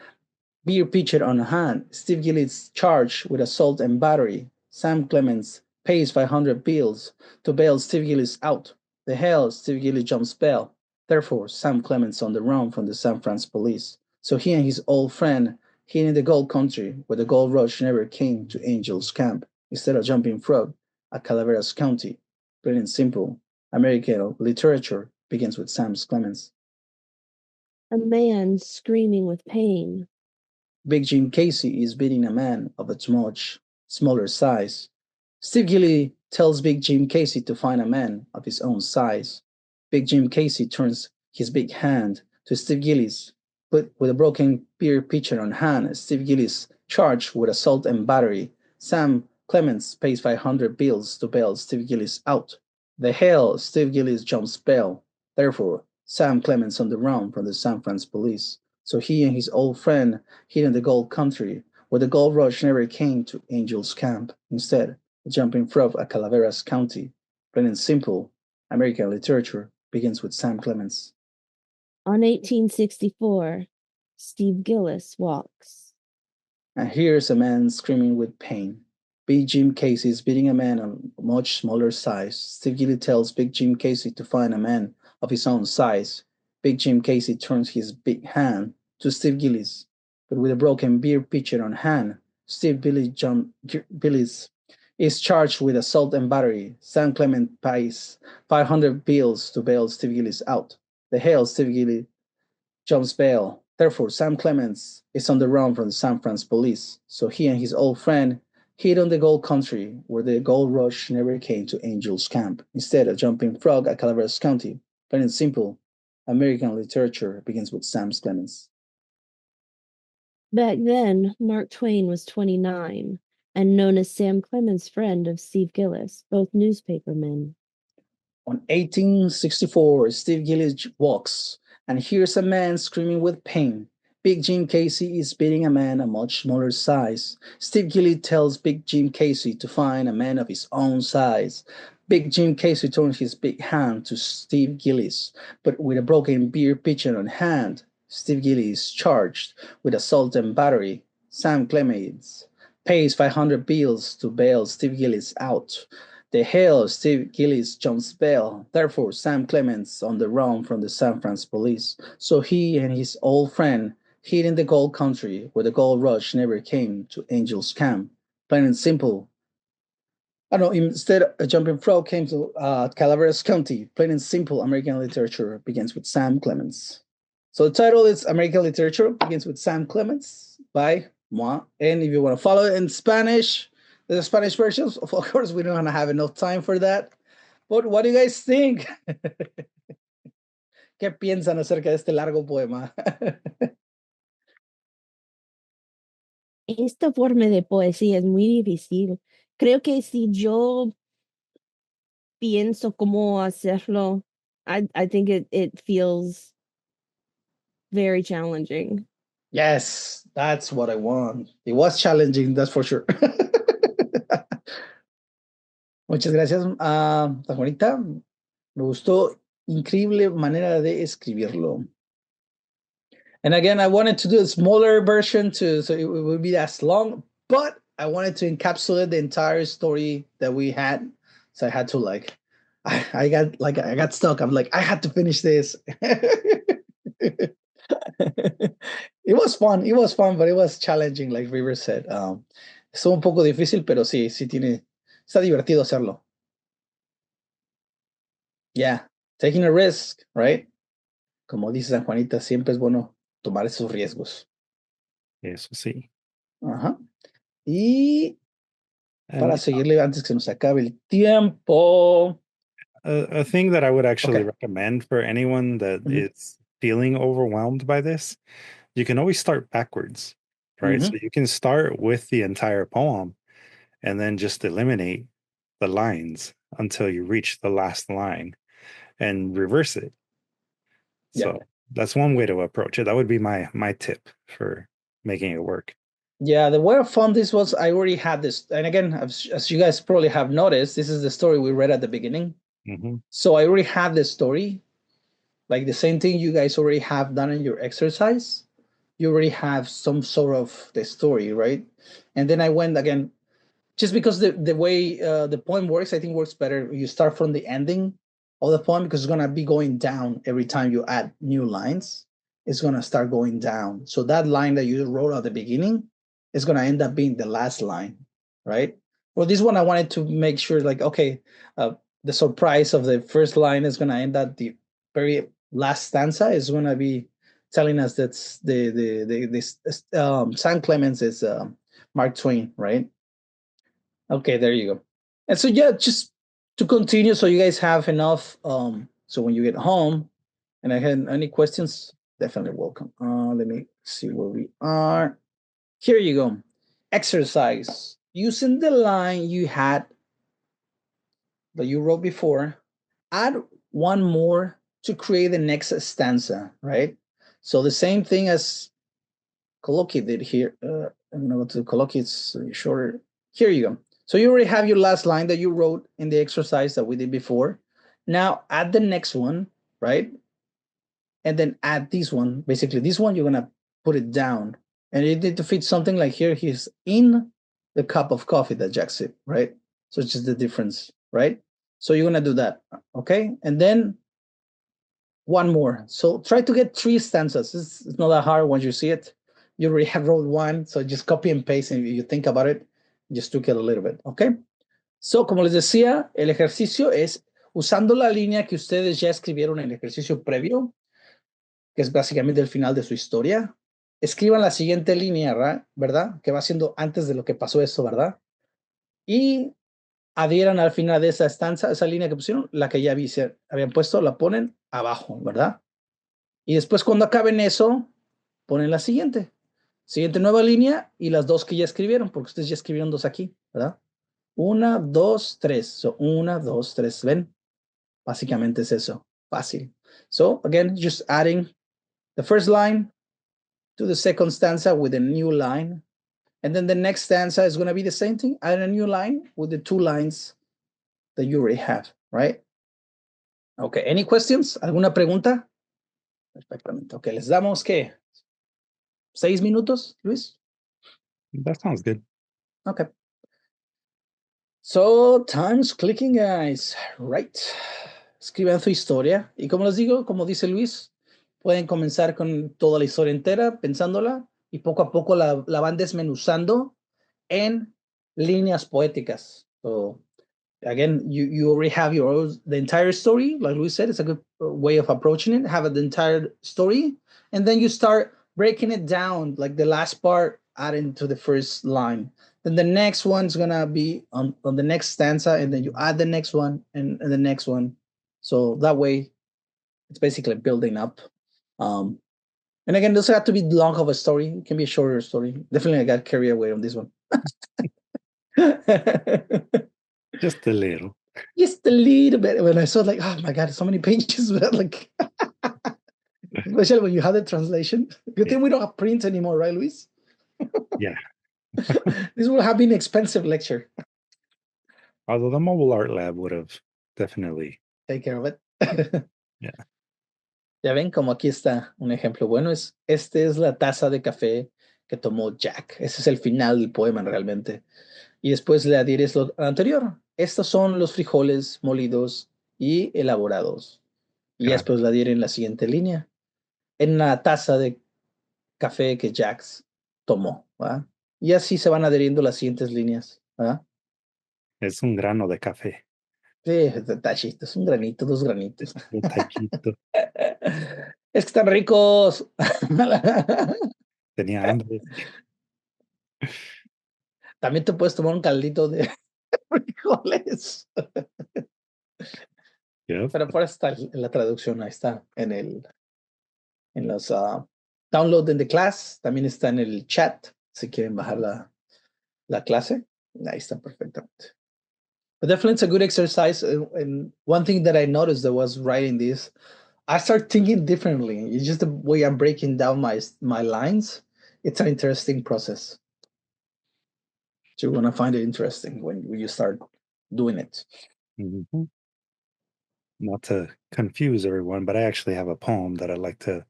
beer pitcher on hand, Steve Gillis charged with assault and battery. Sam Clemens pays 500 bills to bail Steve Gillis out. The hell, Steve Gillis jumps bail. Therefore, Sam Clemens on the run from the San Francisco police. So he and his old friend hid in the gold country, where the gold rush never came to Angel's Camp. Instead of jumping frog at Calaveras County. Plain and simple, American literature begins with Sam Clemens. A man screaming with pain. Big Jim Casey is beating a man of a much smaller size. Steve Gillis tells Big Jim Casey to find a man of his own size. Big Jim Casey turns his big hand to Steve Gillis, but with a broken beer pitcher on hand, Steve Gillis charged with assault and battery. Sam Clemens pays 500 bills to bail Steve Gillis out. The hell, Steve Gillis jumps bail. Therefore, Sam Clemens on the run from the San Francisco police. So he and his old friend hid in the gold country, where the gold rush never came to Angel's Camp. Instead, the jumping frog at Calaveras County. Plain and simple, American literature begins with Sam Clemens. On 1864, Steve Gillis walks. And here's a man screaming with pain. Big Jim Casey is beating a man of a much smaller size. Steve Gillis tells Big Jim Casey to find a man of his own size. Big Jim Casey turns his big hand to Steve Gillis, but with a broken beer pitcher on hand, Steve Gillis is charged with assault and battery. Sam Clemens pays 500 bills to bail Steve Gillis out. The hell, Steve Gillis jumps bail. Therefore, Sam Clemens is on the run from the San Francisco police. So he and his old friend hid on the gold country, where the gold rush never came to Angel's Camp. Instead of jumping frog at Calaveras County. Plain and simple, American literature begins with Sam Clemens. Back then, Mark Twain was 29. and known as Sam Clemens, friend of Steve Gillis, both newspapermen. On 1864, Steve Gillis walks and hears a man screaming with pain. Big Jim Casey is beating a man a much smaller size. Steve Gillis tells Big Jim Casey to find a man of his own size. Big Jim Casey turns his big hand to Steve Gillis, but with a broken beer pitcher on hand. Steve Gillis is charged with assault and battery. Sam Clemens pays 500 bills to bail Steve Gillis out. The hell, Steve Gillis jumps bail. Therefore, Sam Clemens on the run from the San Francisco police. So he and his old friend hid in the gold country where the gold rush never came to Angel's Camp. Plain and simple. I don't know, instead a jumping frog came to Calaveras County. Plain and simple, American literature begins with Sam Clemens. So the title is American Literature Begins with Sam Clemens by moi. And if you want to follow it in Spanish, the Spanish versions, of course, we don't have enough time for that. But what do you guys think? ¿Qué piensan acerca de este largo poema? Esta forma de poesía es muy difícil. Creo que si yo pienso cómo hacerlo, I think it feels very challenging. Yes, that's what I want. It was challenging, that's for sure. Muchas gracias, tan Juanita. Me gustó, increíble manera de escribirlo. And again, I wanted to do a smaller version too, so it would be as long, but I wanted to encapsulate the entire story that we had. So I had to I got stuck. I'm like, I had to finish this. It was fun. It was fun, but it was challenging, like River said. Estuvo un poco difícil, pero sí está divertido hacerlo. Yeah, taking a risk, right? Como dice San Juanita, siempre es bueno tomar esos riesgos. Eso sí. Ajá. Y para And seguirle antes que se nos acabe el tiempo. a thing that I would actually Okay. recommend for anyone that Mhm. is feeling overwhelmed by this, you can always start backwards, right? Mhm. So you can start with the entire poem and then just eliminate the lines until you reach the last line and reverse it. Yeah. So that's one way to approach it. That would be my tip for making it work. Yeah, the way I found this was I already had this. And again, as you guys probably have noticed, this is the story we read at the beginning. Mm-hmm. So I already had the story, like the same thing you guys already have done in your exercise. You already have some sort of the story, right? And then I went again, just because the way the poem works, I think works better. You start from the ending of the poem because it's going to be going down every time you add new lines. It's going to start going down. So that line that you wrote at the beginning is going to end up being the last line, right? Well, this one I wanted to make sure, like, okay, the surprise of the first line is going to end at the very last stanza. Is going to be telling us that this Sam Clemens is Mark Twain, right? Okay, there you go. And so yeah, just to continue, so you guys have enough. So when you get home, and I had any questions, definitely welcome. Let me see where we are. Here you go. Exercise. Using the line you had that you wrote before, add one more to create the next stanza, right? So the same thing as Coloquy did here. I'm gonna go to Coloquy, it's shorter. Here you go. So you already have your last line that you wrote in the exercise that we did before. Now add the next one, right? And then add this one. Basically, this one, you're gonna put it down. And you need to fit something like here, he's in the cup of coffee that Jack sipped, right? So it's just the difference, right? So you're gonna do that, okay? And then one more. So try to get 3 stanzas. It's not that hard once you see it. You already have wrote one, so just copy and paste, and if you think about it, just tweak it a little bit, okay? So, como les decía, el ejercicio es usando la línea que ustedes ya escribieron en el ejercicio previo, que es básicamente el final de su historia. Escriban la siguiente línea, ¿verdad? Que va siendo antes de lo que pasó eso, ¿verdad? Y adhieran al final de esa estanza, esa línea que pusieron, la que ya habían puesto, la ponen abajo, ¿verdad? Y después cuando acaben eso, ponen la siguiente. Siguiente nueva línea y las dos que ya escribieron, porque ustedes ya escribieron dos aquí, ¿verdad? 1, 2, 3. So, 1, 2, 3. ¿Ven? Básicamente es eso. Fácil. So, again, just adding the first line to the second stanza with a new line. And then the next stanza is going to be the same thing. Add a new line with the 2 lines that you already have, right? Okay, any questions? ¿Alguna pregunta? Perfectamente. Ok, les damos, ¿qué? 6 minutos, Luis? That sounds good. Okay. So, time's clicking, guys. Right. Escriban su historia. Y como les digo, como dice Luis, pueden comenzar con toda la historia entera, pensándola, y poco a poco la van desmenuzando en líneas poéticas. So, again, you already have the entire story. Like Luis said, it's a good way of approaching it. Have the entire story, and then you start breaking it down, like the last part adding to the first line. Then the next one's gonna be on the next stanza, and then you add the next one and the next one. So that way, it's basically building up. And again, it doesn't have to be long of a story. It can be a shorter story. Definitely, I got carried away on this one. Just a little. Just a little bit. When I saw like, oh my God, so many pages, but like, especially when you have the translation. Good thing we don't have print anymore, right, Luis? Yeah. This would have been an expensive lecture. Although the mobile art lab would have definitely. Take care of it. Yeah. Ya ven, como aquí está un ejemplo bueno. Este es la taza de café que tomó Jack. Ese es el final del poema realmente. Y después le adhieres lo anterior. Estos son los frijoles molidos y elaborados. Y Claro. después le adhieren la siguiente línea. En la taza de café que Jack tomó. ¿Va? Y así se van adheriendo las siguientes líneas. ¿Va? Es un grano de café. Sí, detallitos, un granito, 2 granitos. Detallito. Es que están ricos. Tenía hambre. También te puedes tomar un caldito de frijoles. Yep. Pero por eso está en la traducción, ahí está, en los download in the class, también está en el chat, si quieren bajar la clase, ahí está perfectamente. But definitely it's a good exercise, and one thing that I noticed that was writing this, I start thinking differently. It's just the way I'm breaking down my lines. It's an interesting process. So you're gonna find it interesting when you start doing it. Mm-hmm. Not to confuse everyone, but I actually have a poem that I'd like to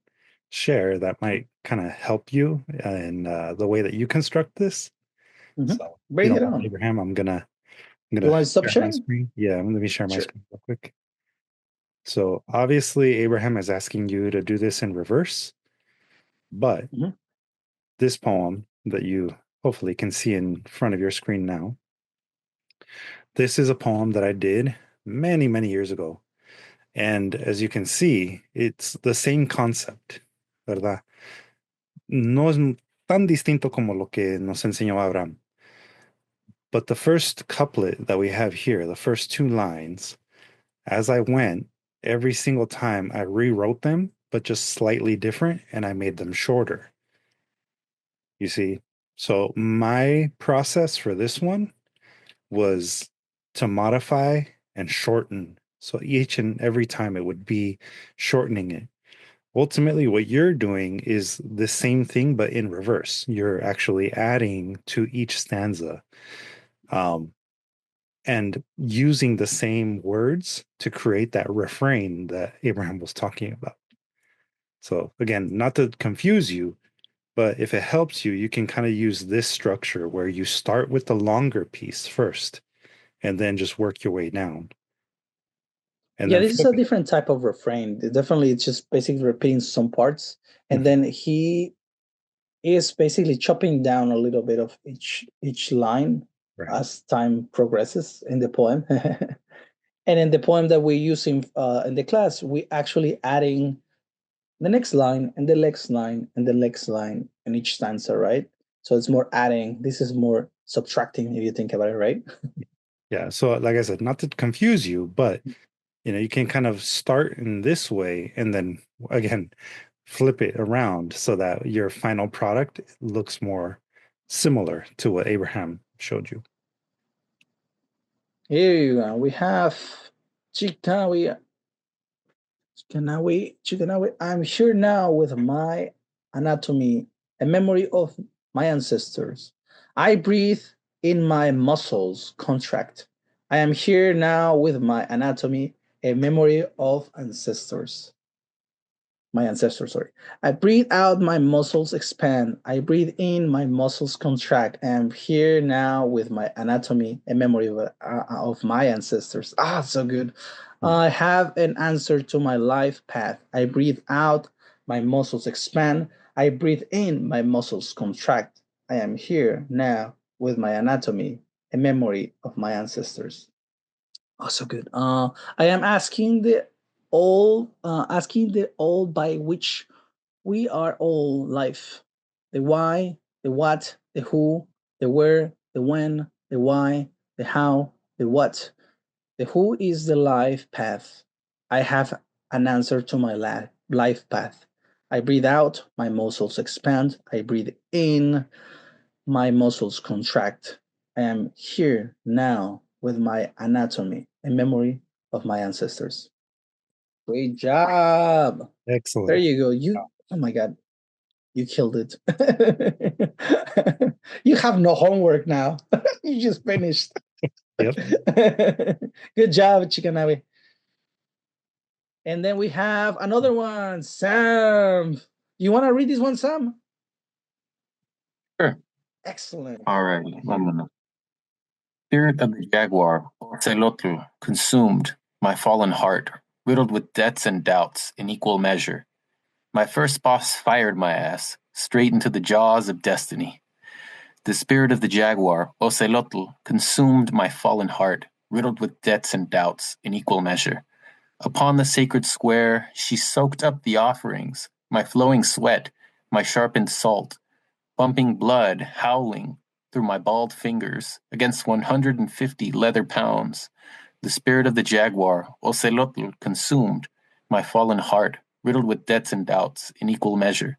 share that might kind of help you in the way that you construct this. Mm-hmm. So, Bring it on. Abraham, I'm gonna You want to stop share my sharing? screen. Yeah, let me share my Sure. screen real quick. So obviously, Abraham is asking you to do this in reverse, but this poem that you hopefully can see in front of your screen now, this is a poem that I did many, many years ago. And as you can see, it's the same concept, ¿verdad? No es tan distinto como lo que nos enseñó Abraham. But the first couplet that we have here, the first 2 lines, as I went, every single time I rewrote them, but just slightly different, and I made them shorter. You see? So my process for this one was to modify and shorten. So each and every time it would be shortening it. Ultimately, what you're doing is the same thing, but in reverse. You're actually adding to each stanza and using the same words to create that refrain that Abraham was talking about. So again, not to confuse you, but if it helps you, you can kind of use this structure where you start with the longer piece first and then just work your way down. And yeah, then this is a different type of refrain. Definitely, it's just basically repeating some parts, and then he is basically chopping down a little bit of each line as time progresses in the poem. And in the poem that we're using in the class, we actually adding the next line and the next line and the next line in each stanza, right? So it's more adding. This is more subtracting if you think about it, right? Yeah. So like I said, not to confuse you, but you can kind of start in this way and then again flip it around so that your final product looks more similar to what Abraham showed you. Here you go. We have Chikanawi. I'm here now with my anatomy, a memory of my ancestors. I breathe in my muscles contract. I am here now with my anatomy, a memory of ancestors. My ancestors, sorry. I breathe out, my muscles expand. I breathe in, my muscles contract. I am here now with my anatomy, a memory of my ancestors. Ah, so good. I have an answer to my life path. I breathe out, my muscles expand. I breathe in, my muscles contract. I am here now with my anatomy, a memory of my ancestors. Oh, so good. I am asking the all by which we are all life. The why, the what, the who, the where, the when, the why, the how, the what. The who is the life path. I have an answer to my life path. I breathe out, my muscles expand. I breathe in, my muscles contract. I am here now with my anatomy, a memory of my ancestors. Great job. Excellent. There you go. Oh my God, you killed it. You have no homework now. You just finished. Yep. Good job, Chikanawe. And then we have another one, Sam. You want to read this one, Sam? Sure. Excellent. All right. Spirit of the jaguar, Ocelotl, consumed my fallen heart, riddled with debts and doubts in equal measure. My first boss fired my ass straight into the jaws of destiny. The spirit of the jaguar, Ocelotl, consumed my fallen heart, riddled with debts and doubts in equal measure. Upon the sacred square, she soaked up the offerings, my flowing sweat, my sharpened salt, bumping blood, howling through my bald fingers against 150 leather pounds. The spirit of the jaguar, Ocelotl, consumed my fallen heart, riddled with debts and doubts in equal measure.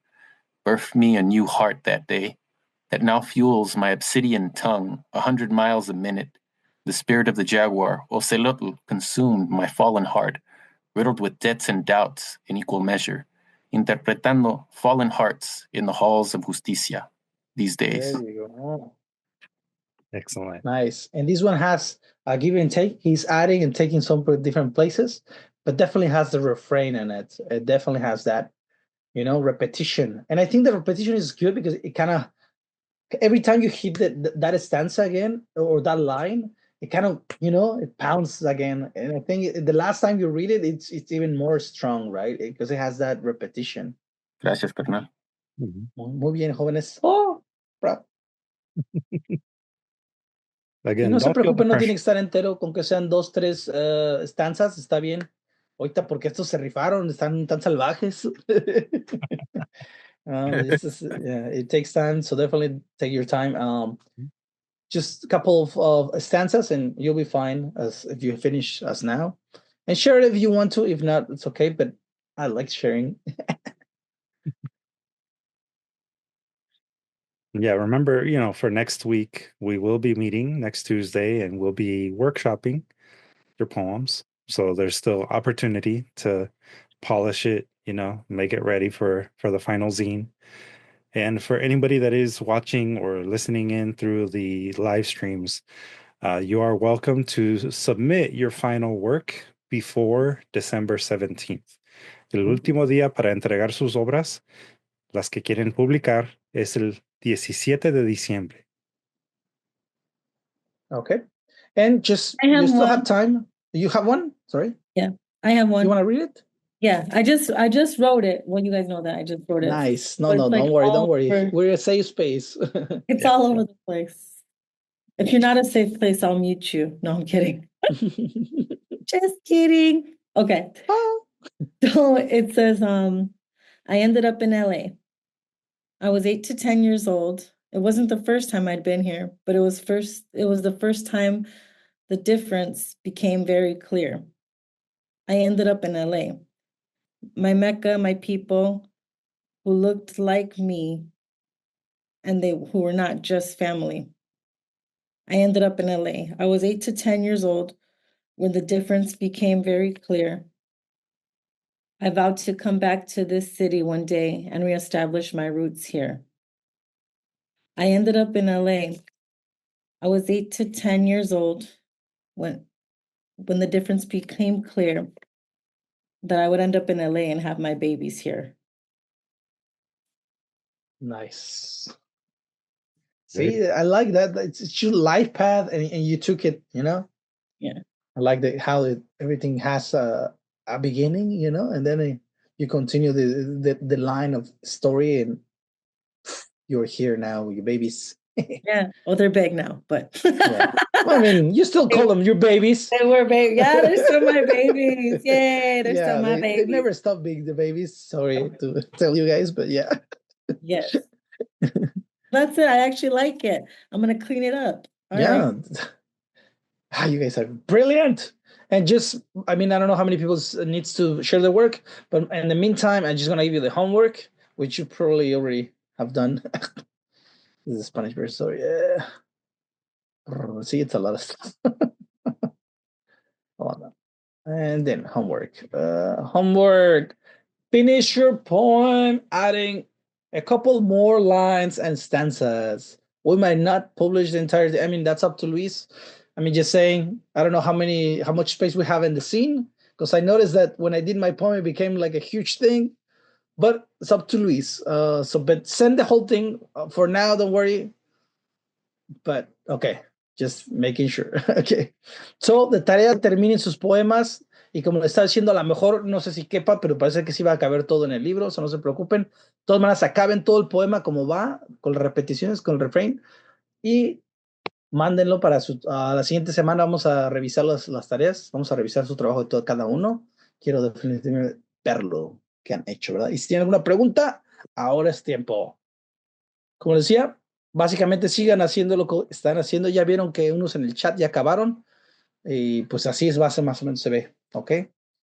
Birthed me a new heart that day, that now fuels my obsidian tongue 100 miles a minute. The spirit of the jaguar, Ocelotl, consumed my fallen heart, riddled with debts and doubts in equal measure, interpretando fallen hearts in the halls of justicia these days. There you go. Excellent. Nice. And this one has a give and take. He's adding and taking some different places, but definitely has the refrain in it. It definitely has that, repetition. And I think the repetition is good because it kind of, every time you hit that stanza again or that line, it kind of, it pounds again. And I think the last time you read it, it's even more strong, right? Because it has that repetition. Gracias, carnal. Muy bien, jóvenes. Oh, bravo. Again, no se don't feel the preocupen, no tiene pressure. que estar entero, con que sean 2, 3 stanzas, está bien. Ahorita porque estos se rifaron, están tan salvajes. It takes time, so definitely take your time. Just a couple of stanzas and you'll be fine as if you finish as now. And share it if you want to. If not, it's okay, but I like sharing. Yeah, remember, for next week, we will be meeting next Tuesday and we'll be workshopping your poems. So there's still opportunity to polish it, make it ready for the final zine. And for anybody that is watching or listening in through the live streams, you are welcome to submit your final work before December 17th. El último día para entregar sus obras, las que quieren publicar, es el 17 de diciembre. Okay. And you still have time. You have one? Sorry. Yeah, I have one. You want to read it? Yeah, I just wrote it. Well, you guys know that I just wrote it. Nice. No, don't worry. We're a safe space. It's all over the place. If you're not a safe place, I'll mute you. No, I'm kidding. Just kidding. Okay. Oh. So it says, I ended up in LA. I was 8 to 10 years old. It wasn't the first time I'd been here, but it was the first time the difference became very clear. I ended up in LA. My Mecca, my people, who looked like me and who were not just family. I ended up in LA. I was 8 to 10 years old when the difference became very clear. I vowed to come back to this city one day and reestablish my roots here. I ended up in LA. I was 8 to 10 years old when the difference became clear that I would end up in LA and have my babies here. Nice. Very See, I like that. It's your life path, and you took it. Yeah. I like how everything has a beginning, and then you continue the line of story, and you're here now with your babies. Yeah. Well, they're big now, but Yeah. Well, I mean, you still call them your babies. they were babies. Yeah, they're still my babies. Yay, they're still my they babies. never stop being the babies. Sorry to tell you guys, but yeah. Yes. That's it. I actually like it. I'm gonna clean it up. All Yeah. right. You guys are brilliant. And I don't know how many people needs to share their work, but in the meantime, I'm just gonna give you the homework, which you probably already have done. This is a Spanish verse, so yeah. See, it's a lot of stuff. Hold on. And then homework. Homework. Finish your poem, adding a couple more lines and stanzas. We might not publish the entire thing. I mean, that's up to Luis. Just saying, I don't know how much space we have in the scene, because I noticed that when I did my poem, it became like a huge thing, but it's up to Luis. But send the whole thing for now, don't worry. But, okay, just making sure. Okay. So, de tarea, terminen sus poemas. Y como le está diciendo, a lo mejor no sé si quepa, pero parece que sí va a caber todo en el libro, no se preocupen. De todas maneras, acaben todo el poema como va, con las repeticiones, con el refrán, y mándenlo a la siguiente semana. Vamos a revisar las tareas, vamos a revisar su trabajo de cada uno. Quiero definitivamente verlo que han hecho, ¿verdad? Y si tienen alguna pregunta, ahora es tiempo. Como decía, básicamente sigan haciendo lo que están haciendo. Ya vieron que unos en el chat ya acabaron, y pues así es más o menos se ve, ¿ok?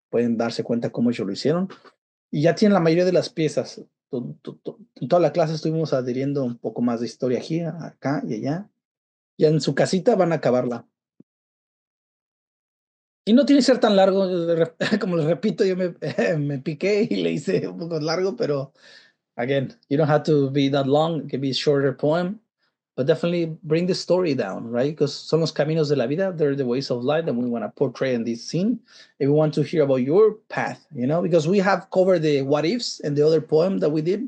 Pueden darse cuenta cómo ellos lo hicieron. Y ya tienen la mayoría de las piezas. En toda la clase estuvimos adhiriendo un poco más de historia aquí, acá y allá. Ya en su casita van a acabarla. Y no tiene que ser tan largo, como les repito, yo me piqué y le hice un poco largo, pero again, you don't have to be that long. It can be a shorter poem, but definitely bring the story down, right? Because son los caminos de la vida. They're the ways of life that we want to portray in this scene. And we want to hear about your path, because we have covered the what ifs and the other poem that we did,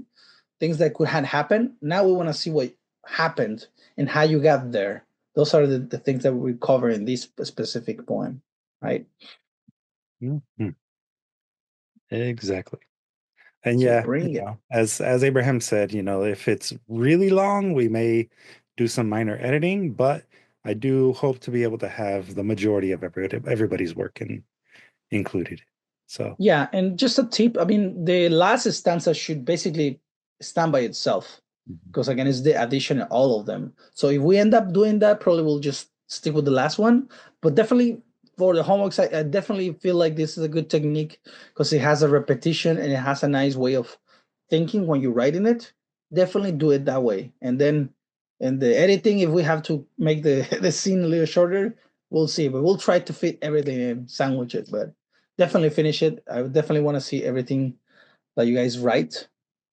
things that could have happened. Now we want to see what happened and how you got there. Those are the things that we cover in this specific poem, right? Mm-hmm. Exactly. And So yeah, bring it. as Abraham said, if it's really long, we may do some minor editing, but I do hope to be able to have the majority of everybody's work included. So yeah, and just a tip. The last stanza should basically stand by itself, because again, it's the addition of all of them. So if we end up doing that, probably we'll just stick with the last one. But definitely for the homeworks, I definitely feel like this is a good technique, because it has a repetition and it has a nice way of thinking when you're writing it. Definitely do it that way. And then in the editing, if we have to make the scene a little shorter, we'll see. But we'll try to fit everything in, sandwich it. But definitely finish it. I would definitely want to see everything that you guys write,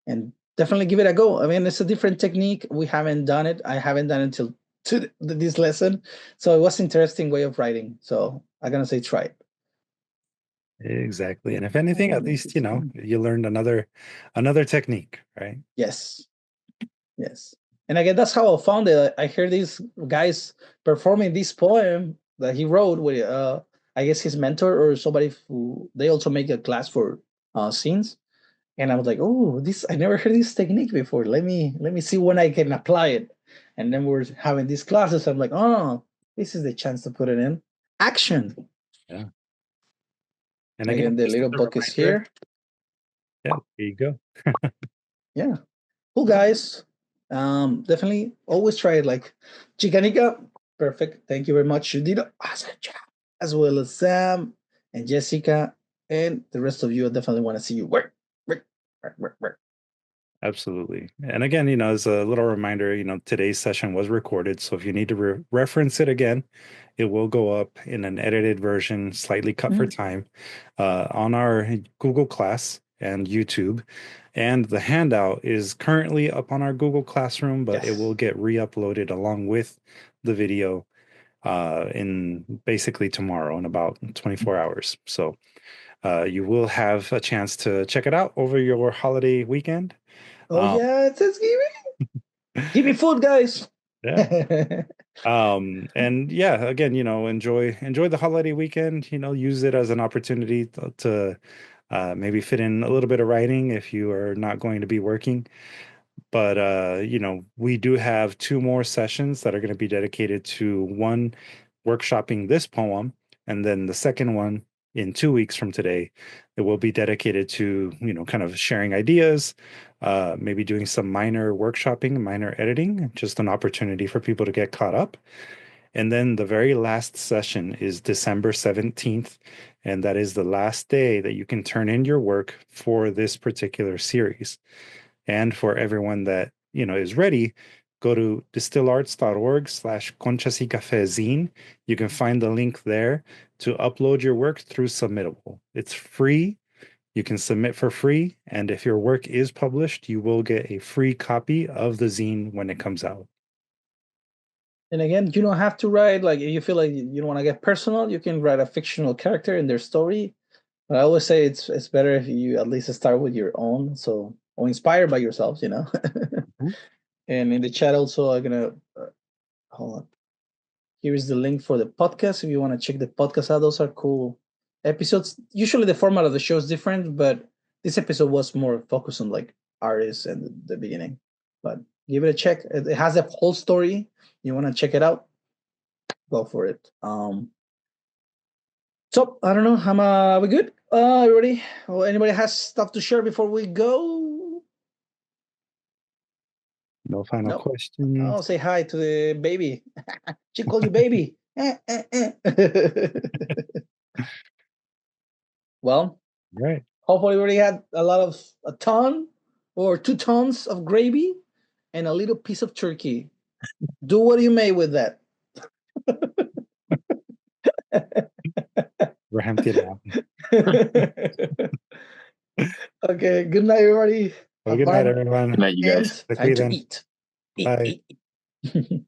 and definitely give it a go. It's a different technique. We haven't done it. I haven't done it until this lesson. So it was an interesting way of writing. So I'm going to say try it. Exactly. And if anything, at least, you learned another technique, right? Yes. And again, that's how I found it. I heard these guys performing this poem that he wrote with, I guess, his mentor or somebody who they also make a class for scenes. And I was like, oh, I never heard this technique before. Let me see when I can apply it. And then we're having these classes. I'm like, oh, this is the chance to put it in action. Yeah. And again, the little book is here. Yeah, there you go. Yeah. Cool, guys. Definitely always try it. Like Chicanica, perfect. Thank you very much. You did an awesome job. As well as Sam and Jessica and the rest of you. I definitely want to see you work. Absolutely. And again, as a little reminder, today's session was recorded. So if you need to reference it again, it will go up in an edited version, slightly cut for time, on our Google Class and YouTube. And the handout is currently up on our Google Classroom, but it will get re-uploaded along with the video in basically tomorrow in about 24 hours. So you will have a chance to check it out over your holiday weekend. Oh yeah, it's Thanksgiving. Give me food, guys. Yeah. And yeah, again, enjoy the holiday weekend. Use it as an opportunity to maybe fit in a little bit of writing if you are not going to be working. But we do have 2 more sessions that are going to be dedicated to one workshopping this poem, and then the second one in 2 weeks from today, it will be dedicated to, kind of sharing ideas, maybe doing some minor workshopping, minor editing, just an opportunity for people to get caught up. And then the very last session is December 17th, and that is the last day that you can turn in your work for this particular series. And for everyone that, is ready, go to distillarts.org/Conchas y Café zine. You can find the link there to upload your work through Submittable. It's free. You can submit for free. And if your work is published, you will get a free copy of the zine when it comes out. And again, you don't have to write, like, if you feel like you don't want to get personal, you can write a fictional character in their story. But I always say it's better if you at least start with your own, or inspired by yourselves, And in the chat also, I'm gonna hold on. Here is the link for the podcast if you want to check the podcast out. Those are cool episodes. Usually the format of the show is different, but this episode was more focused on like artists and the beginning. But give it a check. It has a whole story. You want to check it out? Go for it. So I don't know. Are we good? Everybody? Or anybody has stuff to share before we go? No final questions. I'll say hi to the baby. She called you baby. Well, right. Hopefully everybody had a ton or 2 tons of gravy and a little piece of turkey. Do what you may with that. We're empty now. Okay, good night, everybody. Well, good night, everyone. Good night, you guys. And time to eat. Bye. Eat.